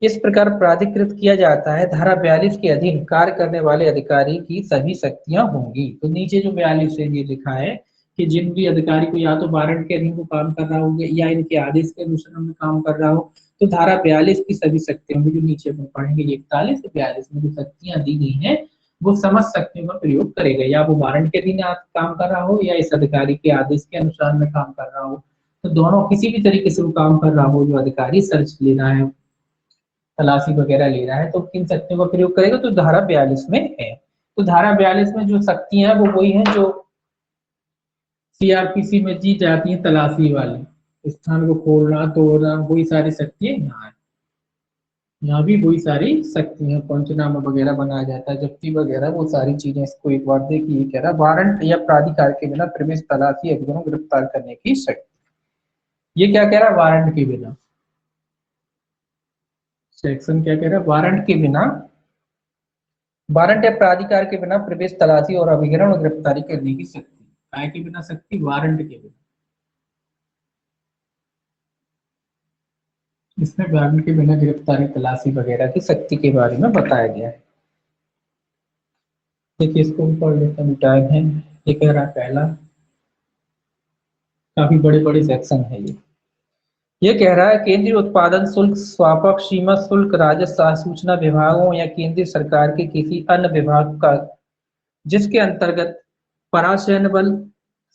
इस प्रकार प्राधिकृत किया जाता है, धारा 42 के अधीन कार्य करने वाले अधिकारी की सभी शक्तियां होंगी। तो नीचे जो 42 है ये लिखा है कि जिन भी अधिकारी को या तो वारंट के अधीन वो काम कर रहा होगा या इनके आदेश के अनुसार में काम कर रहा हो, तो धारा 42 की सभी शक्तियां होंगी, जो नीचे हम पढ़ेंगे 41 से 42 में जो शक्तियां दी गई हैं वो समझ शक्तियों का प्रयोग करेगा, या वो वारंट के अधीन काम कर रहा हो या इस अधिकारी के आदेश के अनुसार में काम कर रहा हो। तो दोनों किसी भी तरीके से वो काम कर रहा हो, जो अधिकारी सर्च लेना है, तलाशी वगैरह ले रहा है, तो किन शक्तियों का प्रयोग करेगा, तो धारा 42 में है। तो धारा 42 में जो शक्तियां हैं वो वही हैं जो सीआरपीसी में दी जाती हैं, तलाशी वाली, स्थान को खोलना तोड़ना, वही सारी शक्तियां यहाँ है। यहाँ भी वही सारी शक्तियां, पंचनामा वगैरह बनाया जाता है, जब्ती वगैरह, वो सारी चीजें। इसको एक बार देखिए, कह रहा वारंट या प्राधिकार के बिना प्रवेश, तलाशी, अभिगम, गिरफ्तार करने की शक्ति। ये क्या कह रहा है, वारंट के बिना। सेक्शन क्या कह रहा है, वारंट के बिना, वारंट या प्राधिकार के बिना प्रवेश, तलाशी और अभिग्रहण और गिरफ्तारी करने की शक्ति। काय के बिना शक्ति, वारंट के बिना। इसमें वारंट के बिना गिरफ्तारी, तलाशी वगैरह की शक्ति के बारे में बताया गया है। देखिए इसको भी पढ़ लेते हैं, टैग है। ये कह रहा है पहला, काफी बड़े बड़े सेक्शन है ये कह रहा है केंद्रीय उत्पादन शुल्क, स्वापक, सीमा शुल्क राजस्व सूचना विभागों या केंद्रीय सरकार के किसी अन्य विभाग का जिसके अंतर्गत परासैन्य बल,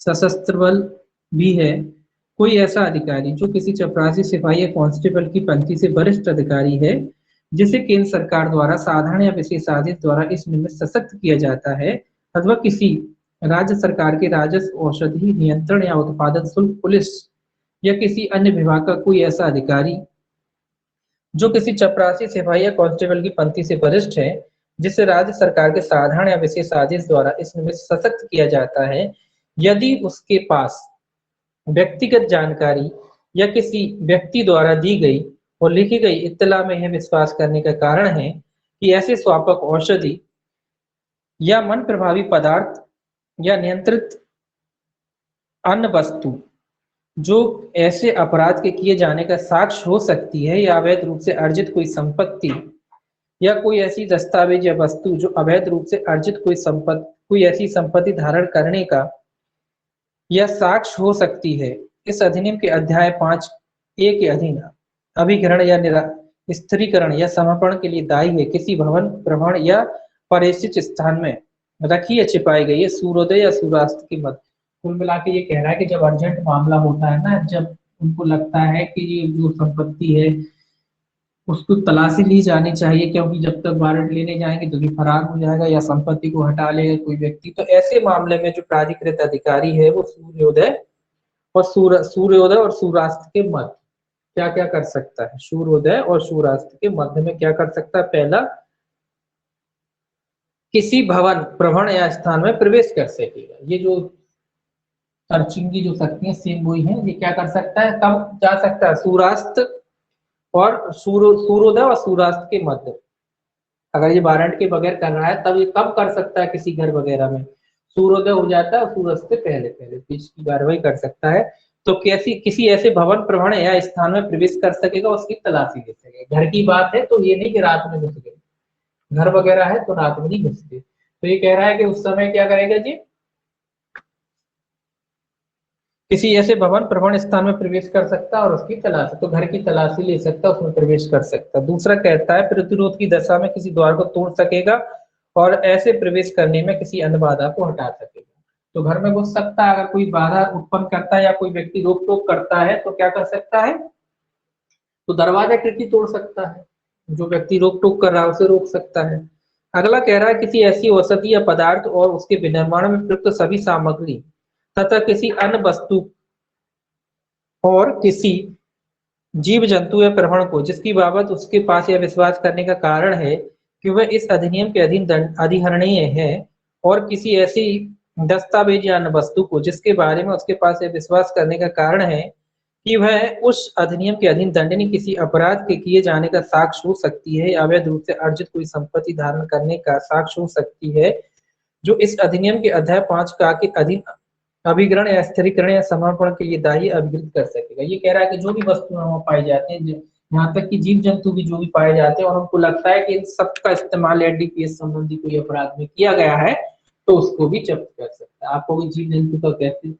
सशस्त्र बल भी है, कोई ऐसा अधिकारी जो किसी चपरासी, सिपाही या कांस्टेबल की पंक्ति से वरिष्ठ अधिकारी है, जिसे केंद्र सरकार द्वारा साधारण या विशेष आदेश द्वारा इस निमित्त सशक्त किया जाता है, अथवा किसी राज्य सरकार के राजस्व, औषधि नियंत्रण या उत्पादन शुल्क, पुलिस या किसी अन्य विभाग का कोई ऐसा अधिकारी जो किसी चपरासी, सिपाही या कांस्टेबल की पंक्ति से वरिष्ठ है, जिसे राज्य सरकार के साधारण या विशेष आदेश द्वारा इस निमित्त सशक्त किया जाता है, यदि उसके पास व्यक्तिगत जानकारी या किसी व्यक्ति द्वारा दी गई और लिखी गई इत्तला में यह विश्वास करने का कारण है कि ऐसे स्वापक, औषधि या मन प्रभावी पदार्थ या नियंत्रित अन्य वस्तु जो ऐसे अपराध के किए जाने का साक्ष्य हो सकती है या अवैध रूप से अर्जित कोई संपत्ति या कोई ऐसी दस्तावेज या वस्तु जो अवैध रूप से अर्जित कोई ऐसी संपत्ति धारण करने का या साक्ष्य हो सकती है, इस अधिनियम के अध्याय 5A के अधीन अभिग्रहण या स्थिरीकरण या समर्पण के लिए दायी है, किसी भवन, प्रभण या परिचित स्थान में रखी या छिपाई गई है, सूर्योदय या सूर्यास्त की मत। कुल मिला के ये कह रहा है कि जब अर्जेंट मामला होता है ना, जब उनको लगता है कि ये जो संपत्ति है उसको तलाशी ली जानी चाहिए, क्योंकि जब तक वारंट लेने जाएंगे तो भी फरार हो जाएगा या संपत्ति को हटा लेगा कोई व्यक्ति, तो ऐसे मामले में जो प्राधिकृत अधिकारी है वो सूर्योदय और सूर्यास्त के मध्य क्या क्या कर सकता है, सूर्योदय और सूर्यास्त के मध्य में क्या कर सकता है, पहला किसी भवन, प्रभण या स्थान में प्रवेश कर सकेगा। ये जो सर्चिंग की जो शक्तियां सेम वही है, ये क्या कर सकता है, कब जा सकता है, सूर्यास्त और सूर्योदय और सूर्यास्त के मध्य। अगर ये वारंट के बगैर कर रहा है तब ये कब कर सकता है, किसी घर वगैरह में सूर्योदय हो जाता है, सूर्यास्त से पहले पहले बीच की कार्रवाई कर सकता है, तो कैसी किसी ऐसे भवन, प्रभण या स्थान में प्रवेश कर सकेगा, उसकी तलाशी ले सकेगा। घर की बात है तो ये नहीं कि रात में घुस गए, घर वगैरह है तो रात में नहीं घुसते। तो ये कह रहा है कि उस समय क्या करेगा जी, किसी ऐसे भवन, प्रभण स्थान में प्रवेश कर सकता है और उसकी तलाशी, तो घर की तलाशी ले सकता है, उसमें प्रवेश कर सकता है। दूसरा कहता है प्रतिरोध की दशा में किसी द्वार को तोड़ सकेगा और ऐसे प्रवेश करने में किसी अन्य बाधा को हटा सकेगा। तो घर में घुस सकता है, अगर कोई बाधा उत्पन्न करता है या कोई व्यक्ति रोक टोक करता है तो क्या कर सकता है, तो दरवाजा खिड़की तोड़ सकता है, जो व्यक्ति रोक टोक कर रहा है उसे रोक सकता है। अगला कह रहा है किसी ऐसी औषधि या पदार्थ और उसके विनिर्माण में प्रयुक्त सभी सामग्री तथा किसी अन्य वस्तु और किसी जीव जंतु या प्रभण को जिसकी बाबत उसके पास यह विश्वास करने का कारण है कि वह इस अधिनियम के अधीन अधिहरणीय है, और किसी ऐसी दस्तावेज या अन्य वस्तु को जिसके बारे में उसके पास यह विश्वास करने का कारण है कि वह उस अधिनियम के अधीन दंडनीय किसी अपराध के किए जाने का साक्ष्य हो सकती है या अवैध रूप से अर्जित कोई संपत्ति धारण करने का साक्ष्य हो सकती है, जो इस अधिनियम के अध्याय 5 का के अधीन अभिग्रहण या स्थिरीकरण या समर्पण के लिए दायी अभिकृत कर सकेगा। ये कह रहा है कि जो भी वस्तुएं वहां पाई जाते हैं, यहाँ तक कि जीव जंतु भी जो भी पाए जाते हैं और उनको लगता है कि इन सबका इस्तेमाल एनडीपीएस संबंधी कोई अपराध में किया गया है, तो उसको भी जब्त कर सकता है। आपको भी जीव जंतु का कैसे,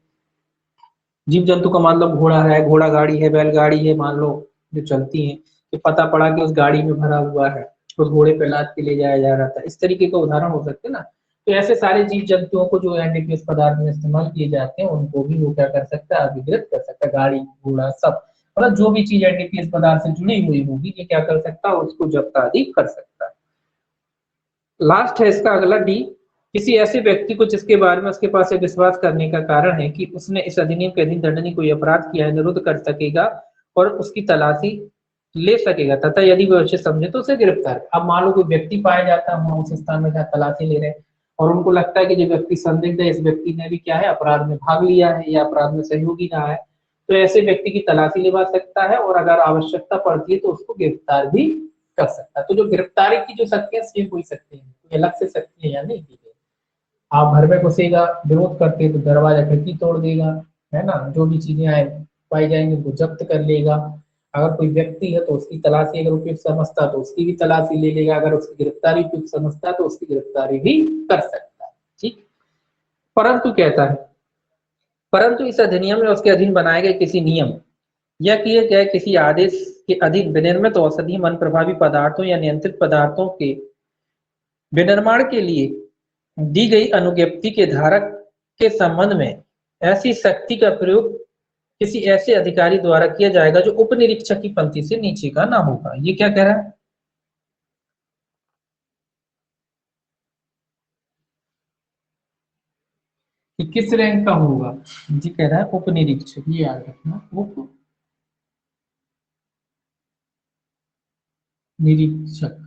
जीव जंतु का मान लो घोड़ा है, घोड़ा गाड़ी है, बैलगाड़ी है, मान लो जो चलती है, कि पता पड़ा कि उस गाड़ी में भरा हुआ है, उस घोड़े पे लाद के ले जाया जा रहा था, इस तरीके का उदाहरण हो सकते हैं ना। तो ऐसे सारे जीव जंतुओं को जो एनडीपीएस पदार्थ में इस्तेमाल किए जाते हैं उनको भी वो क्या कर सकता है, अधिकृत कर सकता है। गाड़ी, घोड़ा, सब मतलब जो भी चीज एनडीपीएस पदार्थ से जुड़ी हुई होगी ये क्या कर सकता है, उसको जब्त आदि कर सकता है। लास्ट है इसका अगला डी, किसी ऐसे व्यक्ति को जिसके बारे में उसके पास विश्वास करने का कारण है कि उसने इस अधिनियम के अधीन दंडनीय कोई अपराध किया है, निरुद्ध कर सकेगा और उसकी तलाशी ले सकेगा, तथा यदि वह उचित समझे तो उसे गिरफ्तार। अब मान लो कोई व्यक्ति पाया जाता है उस स्थान में जहाँ तलाशी ले रहे हैं और उनको लगता है कि जो व्यक्ति संदिग्ध है, इस व्यक्ति ने भी क्या है, अपराध में भाग लिया है या अपराध में सहयोगी रहा है, तो ऐसे व्यक्ति की तलाशी लेवा सकता है और अगर आवश्यकता पड़ती है तो उसको गिरफ्तार भी कर सकता है। तो जो गिरफ्तारी की जो शक्तियां सेम हो सकती है, कोई अलग से शक्ति है या नहीं की है। आप घर में घुसेगा, विरोध करते तो दरवाजा खिड़की तोड़ देगा, है ना, जो भी चीजें आए पाई जाएंगी उनको जब्त कर लेगा। अगर कोई व्यक्ति है तो उसकी तलाशी अगर उपयुक्त समझता तो उसकी भी तलाशी ले लेगा, अगर उसकी गिरफ्तारी उपयुक्त समझता तो उसकी गिरफ्तारी भी कर सकता है। परंतु कहता है, परंतु इस अधिनियम में उसके अधीन बनाए गए किसी नियम या किए गए किसी आदेश के अधीन विनिर्मित औषधि मन प्रभावी पदार्थों या नियंत्रित पदार्थों के विनिर्माण के लिए दी गई अनुज्ञप्ति के धारक के संबंध में ऐसी शक्ति का प्रयोग किसी ऐसे अधिकारी द्वारा किया जाएगा जो उपनिरीक्षक की पंक्ति से नीचे का ना होगा। ये क्या कह रहा है कि किस रैंक का होगा? जी कह रहा है उपनिरीक्षक, ये याद रखना, उपनिरीक्षक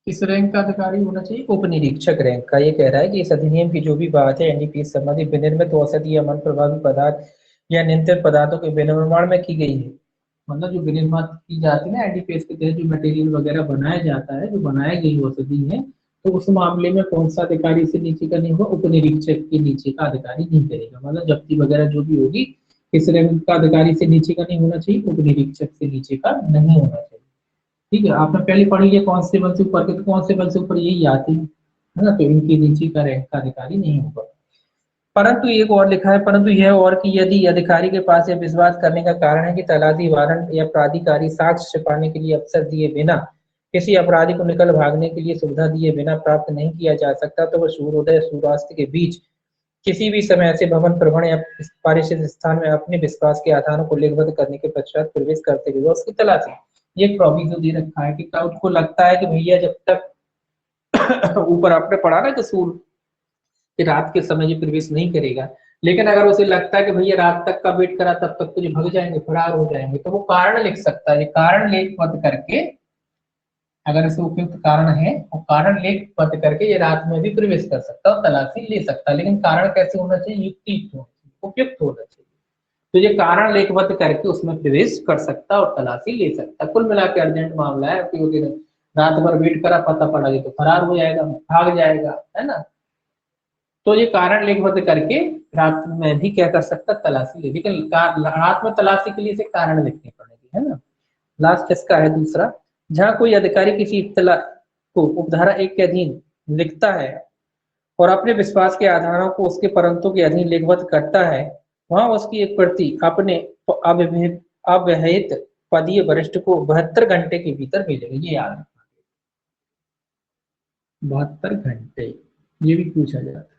किस रैंक का अधिकारी होना चाहिए? उपनिरीक्षक रैंक का। ये कह रहा है कि इस अधिनियम की जो भी बात है एनडीपीएस संबंधी विनिर्मित औषधि या मन प्रभावी पदार्थ या नियंत्रित पदार्थों के विनिर्माण में की गई है, मतलब जो विनिर्माण की जाती है ना एनडीपीएस के तहत जो मटेरियल वगैरह बनाया जाता है, जो बनाई गई औषधि है, तो उस मामले में कौन सा अधिकारी से नीचे का नहीं होगा? उपनिरीक्षक के नीचे का अधिकारी नहीं करेगा। मतलब जब्ती वगैरह जो भी होगी किस रैंक का अधिकारी से नीचे का नहीं होना चाहिए? उपनिरीक्षक से नीचे का नहीं होना चाहिए। ठीक है, आपने पहले पढ़ी है कांस्टेबल से ऊपर के, तो कांस्टेबल से ऊपर यही आती है ना, तो इनके नीचे का रैंक का अधिकारी नहीं होगा। परंतु एक और लिखा है, परंतु यह और कि यदि अधिकारी के पास यह विश्वास करने का कारण है कि तलाशी वारंट या प्राधिकारी साक्ष्य छिपाने के लिए अवसर दिए बिना किसी अपराधी को निकल भागने के लिए सुविधा दिए बिना प्राप्त नहीं किया जा सकता, तो वह सूर्योदय सूर्यास्त के बीच किसी भी समय ऐसे भवन प्रवण या पारिशुद्ध स्थान में अपने विश्वास के आधारों को लेखबद्ध करने के पश्चात प्रवेश करते हुए उसकी तलाशी। ये प्रोविजन दे रखा है कि उसको लगता है कि भैया जब तक ऊपर आपने पढ़ा ना कि सूर्य कि रात के समय ये प्रवेश नहीं करेगा, लेकिन अगर उसे लगता है कि भैया रात तक का वेट करा तब तक तो ये भग जाएंगे, फरार हो जाएंगे, तो वो कारण लिख सकता है। कारण लेख पद करके, अगर इसे उपयुक्त कारण है और कारण लेख पद करके ये रात में भी प्रवेश कर सकता है और तलाशी ले सकता है। लेकिन कारण कैसे होना चाहिए? युक्तियुक्त होना चाहिए, उपयुक्त होना चाहिए। तो ये कारण लेखबद्ध करके उसमें प्रवेश कर सकता और तलाशी ले सकता। कुल मिला के अर्जेंट मामला है, क्योंकि रात भर वेट करा, पता पड़ा ये तो फरार हो जाएगा, भाग जाएगा, है ना। तो ये कारण लेखबद्ध करके रात में भी क्या कर सकता? तलाशी ले। लेकिन रात में तलाशी के लिए से कारण लिखनी पड़ेगी, है ना। लास्ट इसका है दूसरा, जहां कोई अधिकारी किसी इत्तला को उपधारा 1 के अधीन लिखता है और अपने विश्वास के आधारों को उसके परंतु के अधीन लेखबद्ध करता है, वहां उसकी एक प्रति अपने अव्यहित पदीय वरिष्ठ को 72 घंटे के भीतर मिलेगी। ये याद रखना, 72 घंटे, ये भी पूछा जाता है।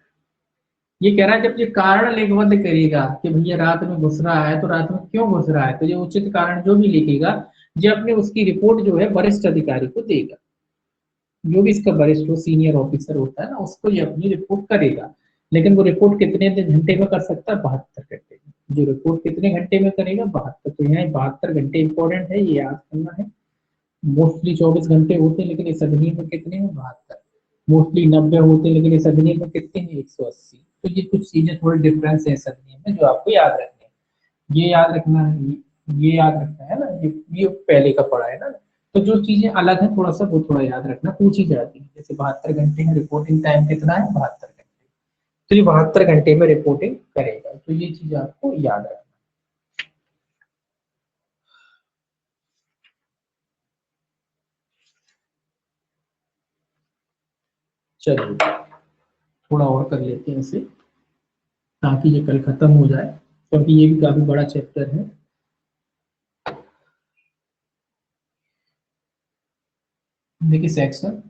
ये कह रहा है जब ये कारण लेखबद्ध करेगा कि भैया रात में घुस रहा है, तो रात में क्यों घुस रहा है, तो ये उचित कारण जो भी लिखेगा ये अपने उसकी रिपोर्ट जो है वरिष्ठ अधिकारी को देगा। जो भी इसका वरिष्ठ हो, सीनियर ऑफिसर होता है ना, उसको ये अपनी रिपोर्ट करेगा। लेकिन वो रिपोर्ट कितने घंटे में कर सकता है? 72 घंटे में। जो रिपोर्ट कितने घंटे में करेगा? 72। तो यहाँ 72 घंटे इंपॉर्टेंट है, ये याद करना है। मोस्टली 24 घंटे होते हैं, लेकिन इस अधिनियम में कितने हैं? 72। मोस्टली 90 होते हैं, लेकिन इस अधिनियम में कितने हैं? 180। तो ये कुछ चीजें थोड़े डिफरेंस है इस अधिनियम में, जो आपको याद रखने हैं। ये याद रखना है, ये याद रखना है ना, ये पहले का पढ़ा है ना। तो जो चीजें अलग है थोड़ा सा, वो थोड़ा याद रखना, पूछी जाती है। जैसे 72 घंटे में रिपोर्टिंग टाइम कितना है? 72 घंटे। तो ये 72 घंटे में रिपोर्टिंग करेगा, तो ये चीज आपको याद रखना। चलिए थोड़ा और कर लेते हैं इसे, ताकि ये कल खत्म हो जाए, क्योंकि ये भी काफी बड़ा चैप्टर है। देखिए सेक्शन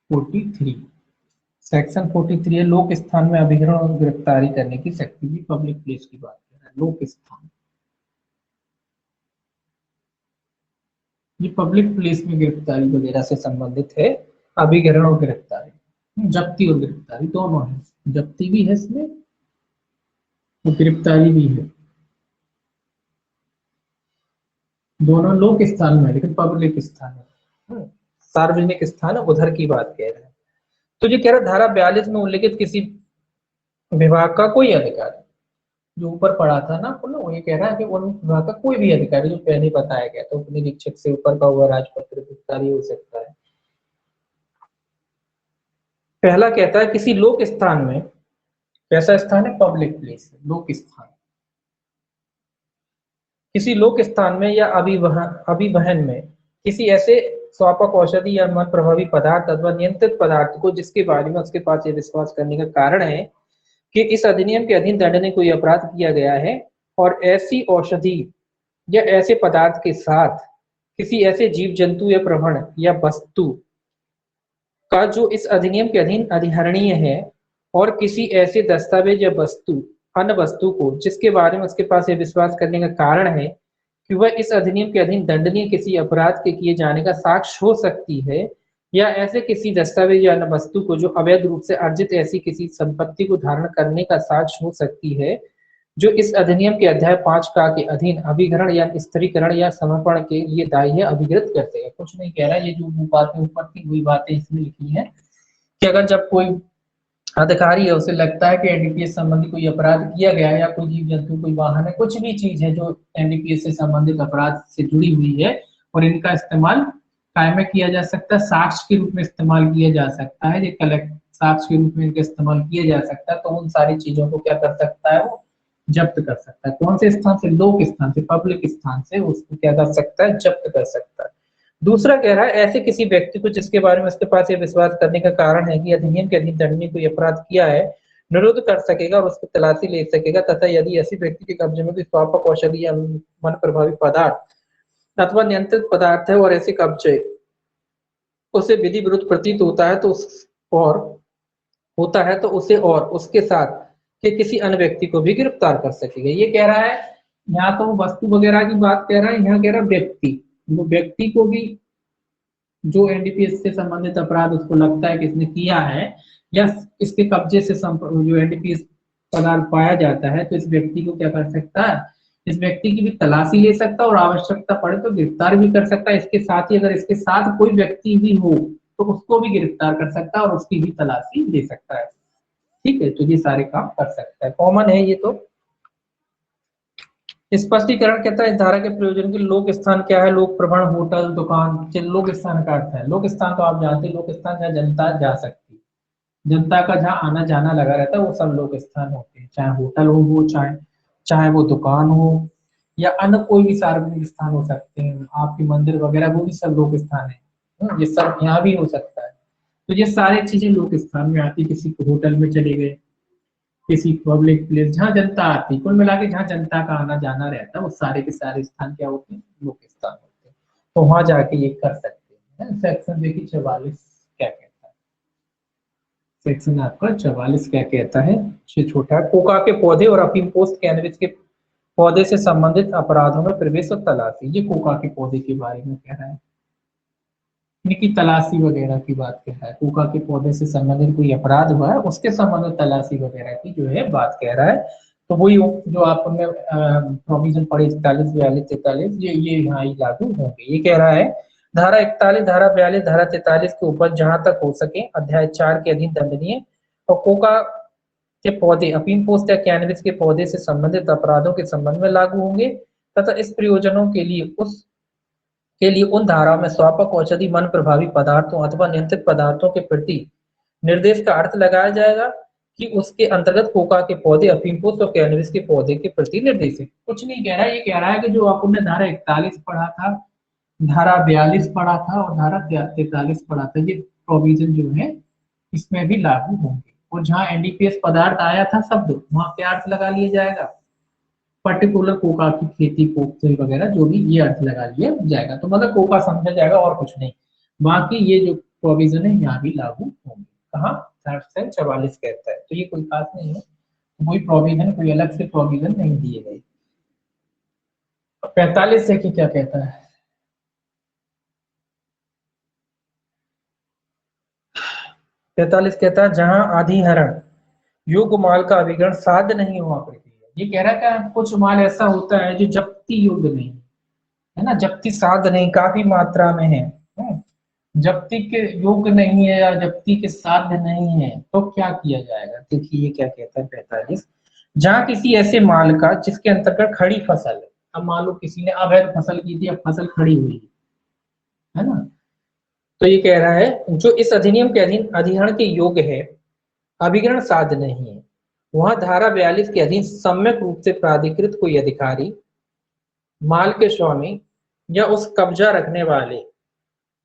43, सेक्शन 43 है लोक स्थान में अभिहरण और गिरफ्तारी करने की शक्ति। भी पब्लिक प्लेस की बात कर रहा है। लोक स्थान, ये पब्लिक प्लेस में गिरफ्तारी वगैरह से संबंधित है। अभिहरण और गिरफ्तारी, जब्ती और गिरफ्तारी दोनों है। जब्ती भी है इसमें और गिरफ्तारी भी है, दोनों लोक स्थान में, लेकिन पब्लिक स्थान है, सार्वजनिक स्थान है, उधर की बात कह रहे हैं। तो ये कह रहा है धारा 42 में उल्लिखित किसी विभाग का कोई अधिकारी, जो ऊपर पढ़ा था ना आपको ना, वो ये कह रहा है कि उन विभाग का कोई भी अधिकारी, जो पहले बताया गया था, उप निरीक्षक से ऊपर का हुआ राजपत्र अधिकारी हो सकता है। पहला कहता है किसी लोक स्थान में, कैसा स्थान है? पब्लिक प्लेस, लोक स्थान। किसी लोक स्थान में या अभिवहन में किसी ऐसे स्वापक औषधि या मन प्रभावी पदार्थ अथवा नियंत्रित पदार्थ को जिसके बारे में उसके पास ये विश्वास करने का कारण है कि इस अधिनियम के अधीन दंडनीय कोई अपराध किया गया है, और ऐसी औषधि या ऐसे पदार्थ के साथ किसी ऐसे जीव जंतु या प्रवण या वस्तु का जो इस अधिनियम के अधीन अधिहरणीय है, और किसी ऐसे दस्तावेज या वस्तु अन्य वस्तु को जिसके बारे में उसके पास यह विश्वास करने का कारण है कि वह इस अधिनियम के अधीन दंडनीय किसी अपराध के किए जाने का साक्ष्य हो सकती है, या ऐसे किसी दस्तावेज या अन्य वस्तु को जो अवैध रूप से अर्जित ऐसी किसी संपत्ति को धारण करने का साक्ष्य हो सकती है, जो इस अधिनियम के अध्याय 5 का के अधीन अभिग्रहण या स्थिरीकरण या समर्पण के लिए दायी है, अभिगृत करते हैं। कुछ नहीं कह रहा, ये जो बातें ऊपर की हुई बातें इसमें लिखी है कि अगर जब कोई अधिकारी है उसे लगता है कि एनडीपीएस संबंधी कोई अपराध किया गया है, या कोई जीव जंतु कोई वाहन है, कुछ भी चीज है जो एनडीपीएस से संबंधित अपराध से जुड़ी हुई है, और इनका इस्तेमाल काय में किया जा सकता है, साक्ष्य के रूप में इस्तेमाल किया जा सकता है, ये कलेक्ट साक्ष्य के रूप में इनका इस्तेमाल किया जा सकता है, तो उन सारी चीजों को क्या कर सकता है, वो जब्त कर सकता है। कौन से स्थान से? लोक स्थान से, पब्लिक स्थान से उसको क्या कर सकता है, जब्त कर सकता है। दूसरा कह रहा है ऐसे किसी व्यक्ति को जिसके बारे में उसके पास ये विश्वास करने का कारण है कि अधिनियम के अधीन दंडनीय कोई अपराध किया है, निरुद्ध कर सकेगा और उसकी तलाशी ले सकेगा, तथा यदि ऐसी व्यक्ति के कब्जे में कोई स्वापक औषधि या मन प्रभावी पदार्थ अथवा नियंत्रित पदार्थ है, और ऐसे कब्जे उसे विधि विरुद्ध प्रतीत होता है तो उसे और उसके साथ के किसी अन्य व्यक्ति को भी गिरफ्तार कर सकेगा। ये कह रहा है, यहाँ तो वस्तु वगैरह की बात कह रहा है, यहाँ कह रहा है व्यक्ति, वो व्यक्ति को भी जो एनडीपीएस से संबंधित अपराध उसको लगता है कि इसने किया है, या इसके कब्जे से जो एनडीपीएस पदार्थ पाया जाता है, तो इस व्यक्ति को क्या कर सकता है, इस व्यक्ति की भी तलाशी ले सकता है, और आवश्यकता पड़े तो गिरफ्तार भी कर सकता है। इसके साथ ही अगर इसके साथ कोई व्यक्ति भी हो तो उसको भी गिरफ्तार कर सकता है और उसकी भी तलाशी ले सकता है। ठीक है, तो ये सारे काम कर सकता है, कॉमन है ये। तो स्पष्टीकरण कहता है इस धारा के प्रयोजन के लोक स्थान क्या है, लोक प्रवण, होटल, दुकान। लोक स्थान का अर्थ है, लोक स्थान तो आप जानते हैं, लोक स्थान जहाँ जनता जा सकती है, जनता का जहाँ आना जाना लगा रहता है, वो सब लोक स्थान होते हैं, चाहे होटल हो वो, चाहे वो दुकान हो, या अन्य कोई भी सार्वजनिक स्थान हो सकते हैं, आपके मंदिर वगैरह, वो भी सब लोक स्थान है। ये सब यहाँ भी हो सकता है। तो ये सारी चीजें लोक स्थान में आती। किसी होटल में चले गए, किसी पब्लिक प्लेस जहाँ जनता आती, कुल मिला के जहाँ जनता का आना जाना रहता है, वो सारे के सारे स्थान क्या होते हैं, लोक स्थान होते हैं। तो वहां जाके ये कर सकते हैं। सेक्शन देखिए 44 क्या कहता है, सेक्शन आपका 44 क्या कहता है, छोटा, कोका के पौधे और अफीम पोस्ट कैनबिस के पौधे से संबंधित अपराधों में प्रवेश और तलाशी। ये कोका के पौधे के बारे में कह रहा है, इनकी तलाशी वगैरह की बात कह रहा है। कोका के पौधे से संबंधित कोई अपराध हुआ है, उसके संबंधित तलाशी वगैरह की जो है बात कह रहा है। तो वही जो आपने प्रोविजन पढ़े 41, 42, 43, ये यहाँ ही लागू होंगे। ये कह रहा है धारा 41, धारा 42, धारा 43 के ऊपर जहां तक हो सके अध्याय 4 के अधीन दंडनीय और कोका के पौधे, अफीम पोस्ट या कैनबिस के पौधे से संबंधित अपराधों के संबंध में लागू होंगे, तथा इस प्रयोजनों के लिए उन धाराओं में स्वापक औषधि मन प्रभावी पदार्थों अथवा नियंत्रित पदार्थों के प्रति निर्देश का अर्थ लगाया जाएगा कि उसके अंतर्गत कोका के पौधे, अफीम पोस्ट और कैनबिस के पौधे के प्रति निर्देश है। कुछ नहीं कह रहा है, ये कह रहा है कि जो आपने धारा 41 पढ़ा था, धारा 42 पढ़ा था और धारा 43 पढ़ा था, ये प्रोविजन जो है इसमें भी लागू होंगे। और जहाँ एनडीपीएस पदार्थ आया था शब्द, वहां पे अर्थ लगा लिया जाएगा, पर्टिकुलर कोका की खेती, कोकतेल वगैरह जो भी, ये अर्थ लगा लिया जाएगा। तो मतलब कोका समझा जाएगा और कुछ नहीं। बाकी ये जो प्रोविजन है यहाँ भी लागू होंगे। कहाँ? सेक्शन 44 कहता है, तो ये कोई खास नहीं है, कोई प्रोविजन, कोई अलग से प्रोविजन नहीं दिए गए। 45 से क्या कहता है, 45 कहता है जहां अधिहरण योग्य माल का अभिग्रहण साध्य नहीं हुआ करती है। ये कह रहा है कि कुछ माल ऐसा होता है जो जब्ती योग्य नहीं है ना, जब्ती साध्य नहीं, काफी मात्रा में है, जब्ती के योग्य नहीं है या जब्ती के साध्य नहीं है, तो क्या किया जाएगा। देखिए ये क्या कहता है 45, जहां किसी ऐसे माल का जिसके अंतर्गत खड़ी फसल है, अब मान लो किसी ने अवैध फसल की थी, अब फसल खड़ी हुई है ना, तो ये कह रहा है जो इस अधिनियम के अधीन अधिग्रहण के योग्य है, अभिग्रहण साध्य नहीं है, वहां धारा 42 के अधीन सम्यक रूप से प्राधिकृत कोई अधिकारी, माल के स्वामी या उस कब्जा रखने वाले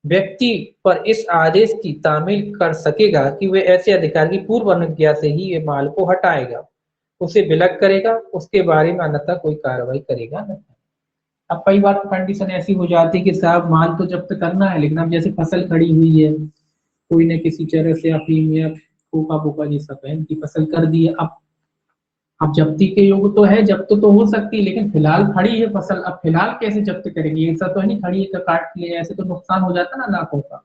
व्यक्ति पर इस आदेश की तामील कर सकेगा कि वह ऐसे अधिकार की पूर्व अनुज्ञा से ही ये माल को हटाएगा, उसे विलग करेगा, उसके बारे में अन्यथा कोई कार्रवाई करेगा नहीं। अब कई बार कंडीशन ऐसी हो जाती है कि साहब माल तो जब्त करना है, लेकिन अब जैसे फसल खड़ी हुई है, कोई ने किसी तरह से अफीम या कोका पोका जी सब है इनकी फसल कर दी है, अब जब्ती के योग तो है, जब्त तो हो सकती है, लेकिन फिलहाल खड़ी है फसल, अब फिलहाल कैसे जब्त करेंगे, ऐसा तो है नहीं खड़ी है काट लिया, ऐसे तो नुकसान हो जाता ना लाखों का,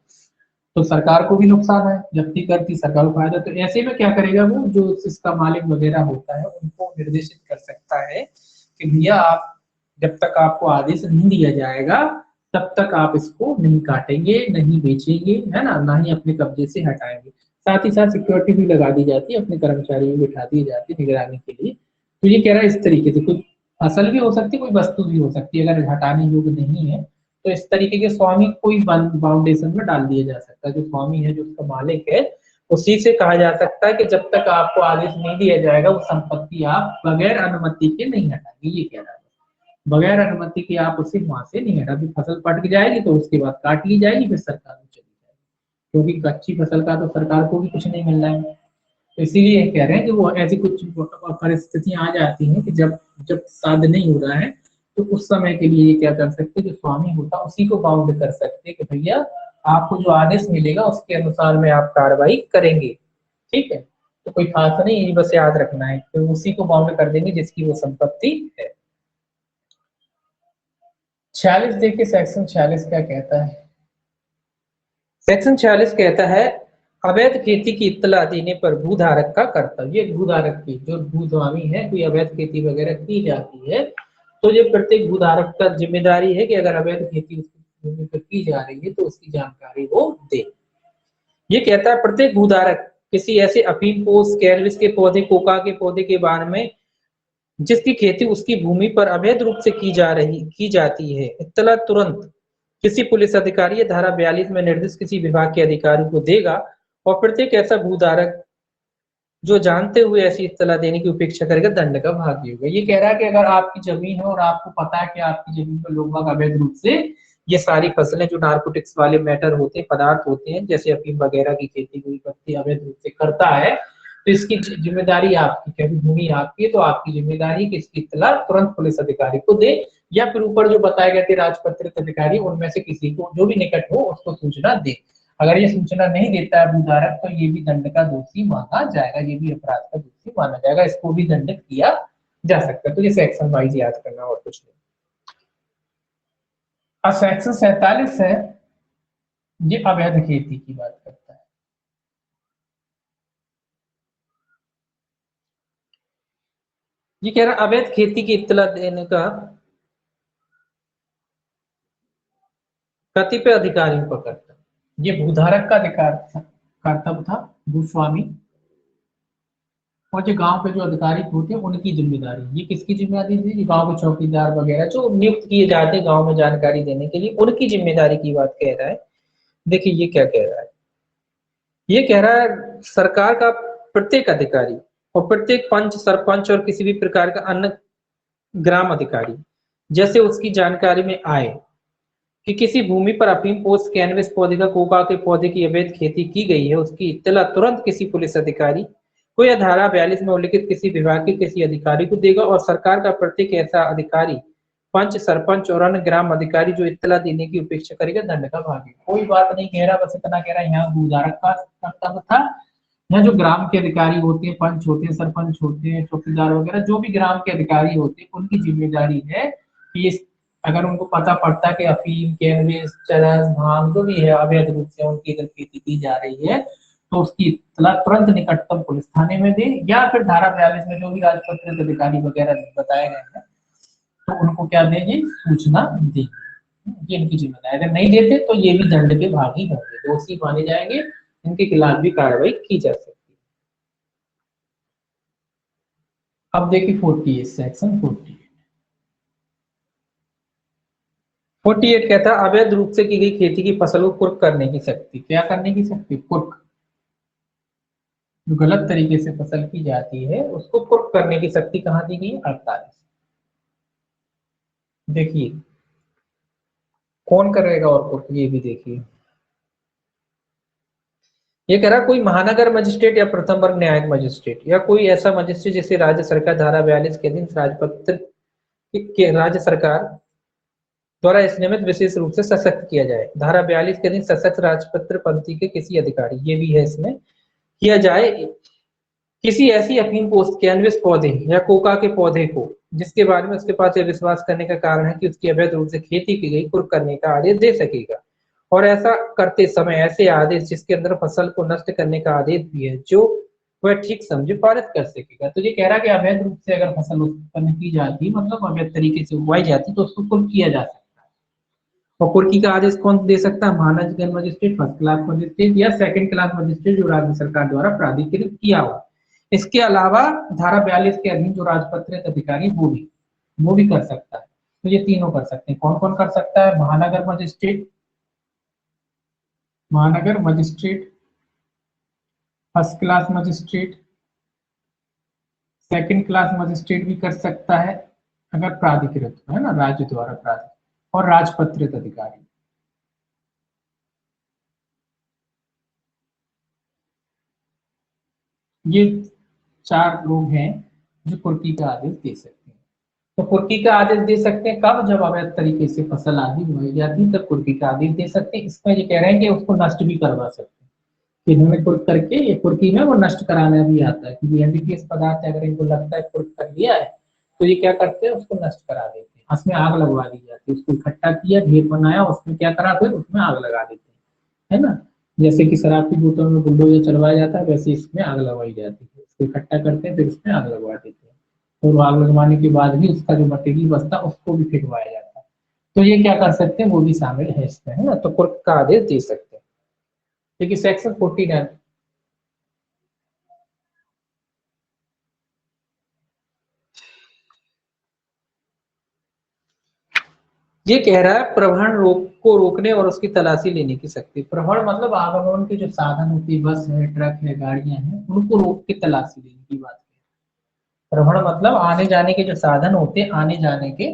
तो सरकार को भी नुकसान है, जब्ती करती सरकार को फायदा, तो ऐसे में क्या करेगा वो जो इसका मालिक वगैरह होता है उनको निर्देशित कर सकता है कि भैया आप जब तक आपको आदेश नहीं दिया जाएगा तब तक आप इसको नहीं काटेंगे, नहीं बेचेंगे, है ना ही अपने कब्जे से हटाएंगे। साथ ही साथ सिक्योरिटी भी लगा दी जाती है, अपने कर्मचारी भी बिठा दिए जाते हैं निगरानी के लिए। तो ये कह रहा है इस तरीके से कोई फसल भी हो सकती है, कोई वस्तु भी हो सकती है, अगर हटाने योग्य नहीं है तो इस तरीके के स्वामी कोई बाउंडेशन में डाल दिया जा सकता है, जो स्वामी है जो उसका मालिक है उसी से कहा जा सकता है कि जब तक आपको आदेश नहीं दिया जाएगा वो संपत्ति आप बगैर अनुमति के नहीं हटाएंगे, ये कह रहा है। बगैर अनुमति के आप उसे वहां से नहीं हटा, फसल पट जाएगी तो उसके बाद काट ली जाएगी, फिर सरकार में चली जाएगी, क्योंकि कच्ची फसल का तो सरकार को भी कुछ नहीं मिल रहा है। तो इसीलिए कह रहे हैं कि वो ऐसी कुछ परिस्थितियां आ जाती हैं कि जब जब साध नहीं हो रहा है तो उस समय के लिए ये क्या कर सकते, जो स्वामी होता है उसी को बाउंड कर सकते कि भैया आपको जो आदेश मिलेगा उसके अनुसार में आप कार्रवाई करेंगे, ठीक है। तो कोई खास नहीं, ये बस याद रखना है, तो उसी को बाउंड कर देंगे जिसकी वो संपत्ति है। 46 देखिए, सेक्शन 46 क्या कहता है। सेक्शन 46 कहता है अवैध खेती की इत्तला देने पर भूधारक का कर्तव्य, भूधारक की जो भूस्वामी है कोई अवैध खेती वगैरह की जाती है तो ये प्रत्येक भूधारक का जिम्मेदारी है कि अगर अवैध खेती उसकी भूमि पर की जा रही है तो उसकी जानकारी वो दे। ये कहता है प्रत्येक भूधारक किसी ऐसे अफीम पोस कैनबिस के पौधे कोका के पौधे के बारे में जिसकी खेती उसकी भूमि पर अवैध रूप से की जाती है इत्तला तुरंत किसी पुलिस अधिकारी या धारा 42 में निर्दिष्ट किसी विभाग के अधिकारी को देगा, और प्रत्येक ऐसा भूधारक जो जानते हुए ऐसी इत्तला देने की उपेक्षा करेगा दंड का भागी होगा। ये कह रहा है कि अगर आपकी जमीन है और आपको पता है कि आपकी जमीन पर लोग अवैध रूप से ये सारी फसलें जो नार्कोटिक्स वाले मैटर होते हैं, पदार्थ होते हैं, जैसे अफीम वगैरह की खेती कोई व्यक्ति अवैध रूप से करता है तो इसकी जिम्मेदारी आपकी, क्योंकि भूमि आपकी है तो आपकी जिम्मेदारी है कि इसकी इत्तला तुरंत पुलिस अधिकारी को दे, या फिर ऊपर जो बताए गए थे राजपत्रित अधिकारी उनमें से किसी को जो भी निकट हो उसको सूचना दे। अगर ये सूचना नहीं देता है भूधारक तो ये भी दंड का दोषी माना जाएगा, ये भी अपराध का दोषी माना जाएगा, इसको भी दंडित किया जा सकता है। तो ये सेक्शन वाइज याद करना और कुछ नहीं। अब सेक्शन 47 है, ये अवैध खेती की बात करता है। ये कह रहा अवैध खेती की इत्तला देने का कतिपय अधिकारियों का कर्तव्य, ये भूधारक का अधिकार कर्तव्य था, भूस्वामी और जो गांव के जो अधिकारी होते हैं उनकी जिम्मेदारी, ये किसकी जिम्मेदारी थी, गांव के चौकीदार वगैरह जो नियुक्त किए जाते हैं गांव में जानकारी देने के लिए, उनकी जिम्मेदारी की बात कह रहा है। देखिए ये क्या कह रहा है, ये कह रहा है सरकार का प्रत्येक अधिकारी और प्रत्येक पंच सरपंच और किसी भी प्रकार का अन्य ग्राम अधिकारी जैसे उसकी जानकारी में आए कि किसी भूमि पर अफीम पोस्ट कैनबिस पौधे का कोका के पौधे की अवैध खेती की गई है, उसकी इत्तला तुरंत किसी पुलिस अधिकारी को या धारा 42 में उल्लिखित किसी विभाग के किसी अधिकारी को देगा, और सरकार का प्रत्येक ऐसा अधिकारी पंच सरपंच और अन्य ग्राम अधिकारी जो इत्तला देने की उपेक्षा करेगा दंड का भागी। कोई बात नहीं कह रहा, बस इतना कह रहा है यहाँ भूधारक का कर्तव्य था, यहाँ जो ग्राम के अधिकारी होते हैं, पंच होते हैं, सरपंच होते हैं, चौकीदार वगैरह जो भी ग्राम के अधिकारी होते हैं उनकी जिम्मेदारी है कि इस अगर उनको पता पड़ता है कि अफीम कैनबिस चरस भांग जो भी है अवैध रूप से उनकी इधर खेती की जा रही है तो उसकी इत्तला तुरंत निकटतम पुलिस थाने में दे, या फिर धारा 42 में जो भी राजपत्रित अधिकारी वगैरह बताए गए हैं तो उनको क्या देगी, सूचना दी, ये इनकी जिम्मेदारी। अगर नहीं देते तो ये भी दंड के भागी होंगे, दोषी माने जाएंगे, इनके खिलाफ भी कार्रवाई की जा सकती है। अब देखिए 48 सेक्शन 48 कहता है अवैध रूप से की गई खेती की फसल को कुर्क करने की शक्ति, क्या करने की शक्ति, कुर्क, जो गलत तरीके से फसल की जाती है उसको कुर्क करने की शक्ति कहाँ दी गई है, 48। देखिए कौन करेगा और कुर्क, ये भी देखिए ये कह रहा कोई महानगर मजिस्ट्रेट या प्रथम वर्ग न्यायिक मजिस्ट्रेट या कोई ऐसा मजिस्ट्रेट जिसे राज्य सरकार धारा 42 के अधीन राजपत्र के राज्य सरकार द्वारा इस नियमित विशेष रूप से सशक्त किया जाए। धारा 42 के अधीन सशक्त राजपत्र पंथी के किसी अधिकारी, ये भी है इसमें, किया जाए किसी ऐसी अफीम पोस्त कैनबिस पौधे या कोका के पौधे को जिसके बारे में उसके पास यह विश्वास करने का कारण है कि उसकी अवैध रूप से खेती की गई कुर्क करने का आदेश दे सकेगा, और ऐसा करते समय ऐसे आदेश जिसके अंदर फसल को नष्ट करने का आदेश भी है जो वह ठीक समझे पारित कर सकेगा। तो ये कह रहा है कि अवैध रूप से अगर फसल उत्पन्न की जाती, मतलब अवैध तरीके से उगाई जाती, तो उसको कुर्क किया जा सकता है। और कुर्की का आदेश कौन दे सकता है? महानगर मजिस्ट्रेट, फर्स्ट क्लास मजिस्ट्रेट या सेकंड क्लास मजिस्ट्रेट जो राज्य सरकार द्वारा प्राधिकृत किया हो। इसके अलावा धारा 42 के अधीन जो राजपत्रित अधिकारी वो भी कर सकता है। तो ये तीनों कर सकते हैं। कौन कौन कर सकता है? महानगर magistrate, first class magistrate, second class magistrate भी कर सकता है अगर प्राधिकृत है ना, राज्य द्वारा प्राधिकृत, और राजपत्रित अधिकारी। ये 4 लोग हैं जो कुर्की का आदेश दे सकते हैं। तो कुर्की का आदेश दे सकते हैं कब? जब अवैध तरीके से फसल आदि उगाई जाती है तब कुर्की का आदेश दे सकते हैं। इसमें ये कह रहे हैं कि उसको नष्ट भी करवा सकते हैं, कि इन्होंने कुर्क करके ये कुर्की में वो नष्ट कराना भी आता है, क्योंकि एनडीपीएस पदार्थ अगर इनको लगता है कुर्क कर लिया है तो ये क्या करते हैं, उसको नष्ट करा देते हैं, उसमें आग लगवा दी जाती है। उसको इकट्ठा किया, ढेर बनाया, उसमें क्या करा, फिर उसमें आग लगा देते हैं, है ना। जैसे कि शराब की बोतल में बुलडोजर चलवाया जाता है, वैसे इसमें आग लगवाई जाती है। उसको इकट्ठा करते हैं, फिर उसमें आग लगवा देते हैं, और आग लगवाने के बाद भी उसका जो मटेरियल बचता है उसको भी फेंकवाया जाता है। तो ये क्या कर सकते हैं, वो भी शामिल है इसमें, है ना। तो कुर्क का आदेश दे सकते हैं। देखिए सेक्शन 49, ये कह रहा है प्रवहन को रोकने और उसकी तलाशी लेने की शक्ति। प्रवहन मतलब आवागमन के जो साधन होते हैं, बस है, ट्रक है, गाड़ियां हैं, उनको रोक के तलाशी लेने की बात है। प्रवहन मतलब आने जाने के जो साधन होते हैं, आने जाने के,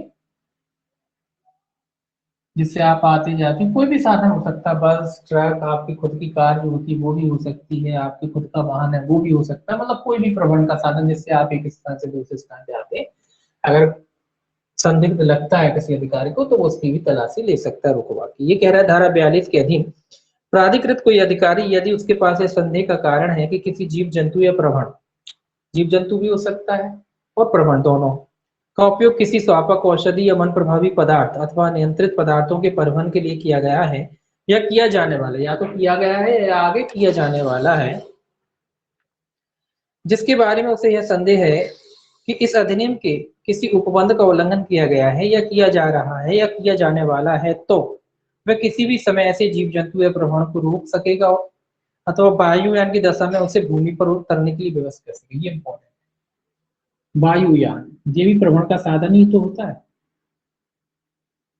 जिससे आप आते जाते हैं, कोई भी साधन हो सकता है, बस, ट्रक, आपकी खुद की कार जो होती है वो भी हो सकती है, आपकी खुद का वाहन है वो भी हो सकता है, मतलब कोई भी प्रवहन का साधन जिससे आप एक स्थान से दूसरे स्थान पे आते हैं। अगर संदिग्ध लगता है किसी अधिकारी को तो वो उसकी भी तलाशी ले सकता है रुकवा के। ये कह रहा है धारा 42 के अधीन प्राधिकृत कोई अधिकारी यदि उसके पास यह संदेह का कारण है कि किसी जीव जंतु या प्रवहन, जीव जंतु भी हो सकता है और प्रवहन दोनों, का उपयोग किसी स्वापक औषधि या मन प्रभावी पदार्थ अथवा नियंत्रित पदार्थों के परिवहन के लिए किया गया है या किया जाने वाला है, या तो किया गया है या आगे किया जाने वाला है, जिसके बारे में उसे यह संदेह है कि इस अधिनियम के किसी उपबंध का उल्लंघन किया गया है या किया जा रहा है या किया जाने वाला है, तो वह किसी भी समय ऐसे जीव जंतु या प्रवहन को रोक सकेगा अथवा वायुयान की दशा में उसे भूमि पर उतरने के लिए व्यवस्था कर सकेगी। ये इंपॉर्टेंट, वायुयान ये भी प्रवहन का साधन ही तो होता है।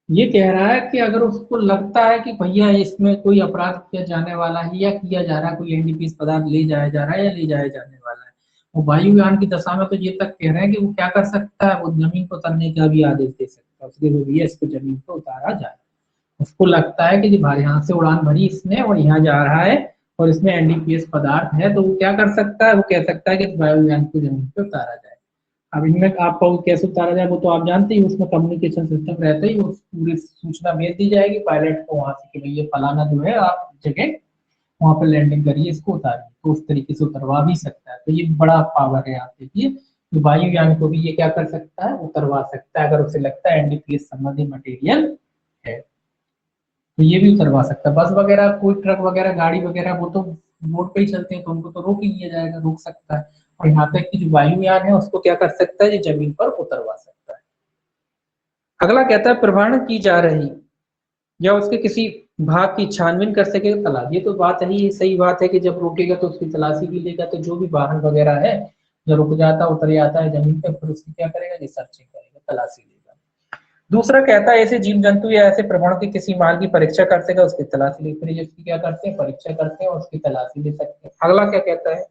ये कह रहा है कि अगर उसको लगता है कि भैया इसमें कोई अपराध किया जाने वाला है या किया जा रहा है, कोई एनडीपीएस पदार्थ ले जाया जा रहा है या ले जाया जाने वाला है, वो वायुयान की दशा में तो ये तक कह रहे हैं कि वो क्या कर सकता है, वो जमीन पर उतरने का भी आदेश दे सकता है। उसके भैया इसको जमीन पर उतारा जाए, उसको लगता है कि भाई यहाँ से उड़ान भरी इसने और यहाँ जा रहा है और इसमें एनडीपीएस पदार्थ है, तो वो क्या कर सकता है, वो कह सकता है कि वायुयान को जमीन पर उतारा जाए। अब इनमें आपको कैसे उतारा जाए वो तो आप जानते ही, उसमें कम्युनिकेशन सिस्टम रहता ही, उस पूरी सूचना भेज दी जाएगी पायलट को वहां से कि भाई ये फलाना जो है आप जगह वहां पर लैंडिंग करिए, इसको उतारिए, तो उस तरीके से उतरवा भी सकता है। तो ये बड़ा पावर है, आप देखिए कि वायुयान को भी ये क्या कर सकता है, उतरवा सकता है, अगर उसे लगता है एनडीपीएस संबंधी मटेरियल है तो ये भी उतरवा सकता है। बस वगैरह, कोई ट्रक वगैरह, गाड़ी वगैरह, वो तो रोड पे ही चलते हैं तो उनको तो रोक ही लिया जाएगा, रोक सकता है। और यहाँ तक कि जो वायुयान है उसको क्या कर सकता है, जो जमीन पर उतरवा सकता है। अगला कहता है प्रवहन की जा रही या उसके किसी भाग की छानबीन कर सकेगा तलाश। ये तो बात है ही, सही बात है कि जब रोकेगा तो उसकी तलाशी भी लेगा, तो जो भी वाहन वगैरह है जो रुक जाता है, उतर जाता है जमीन पर, फिर उसकी क्या करेगा, ये सर्चिंग करेगा, तलाशी लेगा। दूसरा कहता है ऐसे जीव जंतु या ऐसे प्रवहन के किसी माल की परीक्षा कर सकेगा, उसकी तलाशी ले, फिर इसकी क्या करते हैं, परीक्षा करते हैं और उसकी तलाशी ले सकते हैं। अगला क्या कहता है,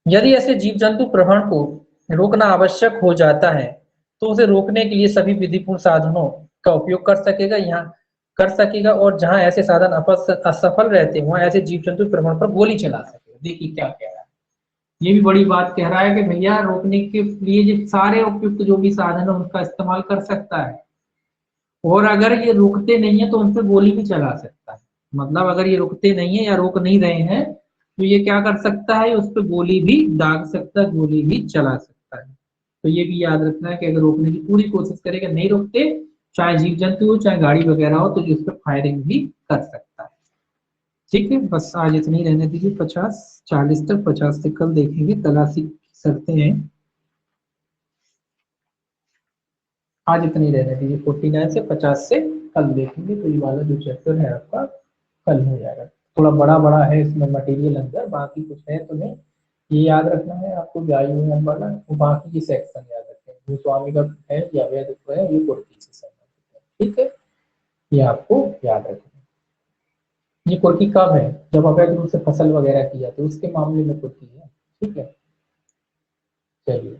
यदि ऐसे जीव जंतु प्रवहन को रोकना आवश्यक हो जाता है तो उसे रोकने के लिए सभी विधिपूर्ण साधनों का उपयोग कर सकेगा। यहाँ कर सकेगा, और जहां ऐसे साधन असफल रहते हैं वहां ऐसे जीव जंतु भ्रमण पर गोली चला सकेगा। देखिए क्या कह रहा है, ये भी बड़ी बात कह रहा है कि भैया रोकने के लिए ये सारे उपयुक्त जो भी साधन है उनका इस्तेमाल कर सकता है, और अगर ये रुकते नहीं है तो उन पर गोली भी चला सकता है। मतलब अगर ये रुकते नहीं है या रोक नहीं रहे हैं तो ये क्या कर सकता है, उस पर गोली भी दाग सकता है, गोली भी चला सकता है। तो ये भी याद रखना है कि अगर रोकने की पूरी कोशिश करेगा, नहीं रुकते, चाहे जीव जंतु हो चाहे गाड़ी वगैरह हो, तो इस पर फायरिंग भी कर सकता है। ठीक है, बस आज इतनी रहने दीजिए, 50-40 तक, 50 से कल देखेंगे, तलाशी करते हैं। आज इतनी रहने दीजिए, 49 से 50 से कल देखेंगे, तो ये वाला जो चैप्टर है आपका कल हो जाएगा। थोड़ा बड़ा बड़ा है इसमें मटेरियल अंदर, बाकी कुछ है तो नहीं। ये याद रखना है आपको, व्यायुमन वाला, बाकी की सेक्शन याद रखें, भूस्वामी का है या अवैध है, ये कुर्की से संबंधित है। ठीक है, ये आपको याद रखना है। ये कुर्की कब है, जब अवैध रूप से फसल वगैरह की जाती है उसके मामले में कुर्की है। ठीक है, चलिए।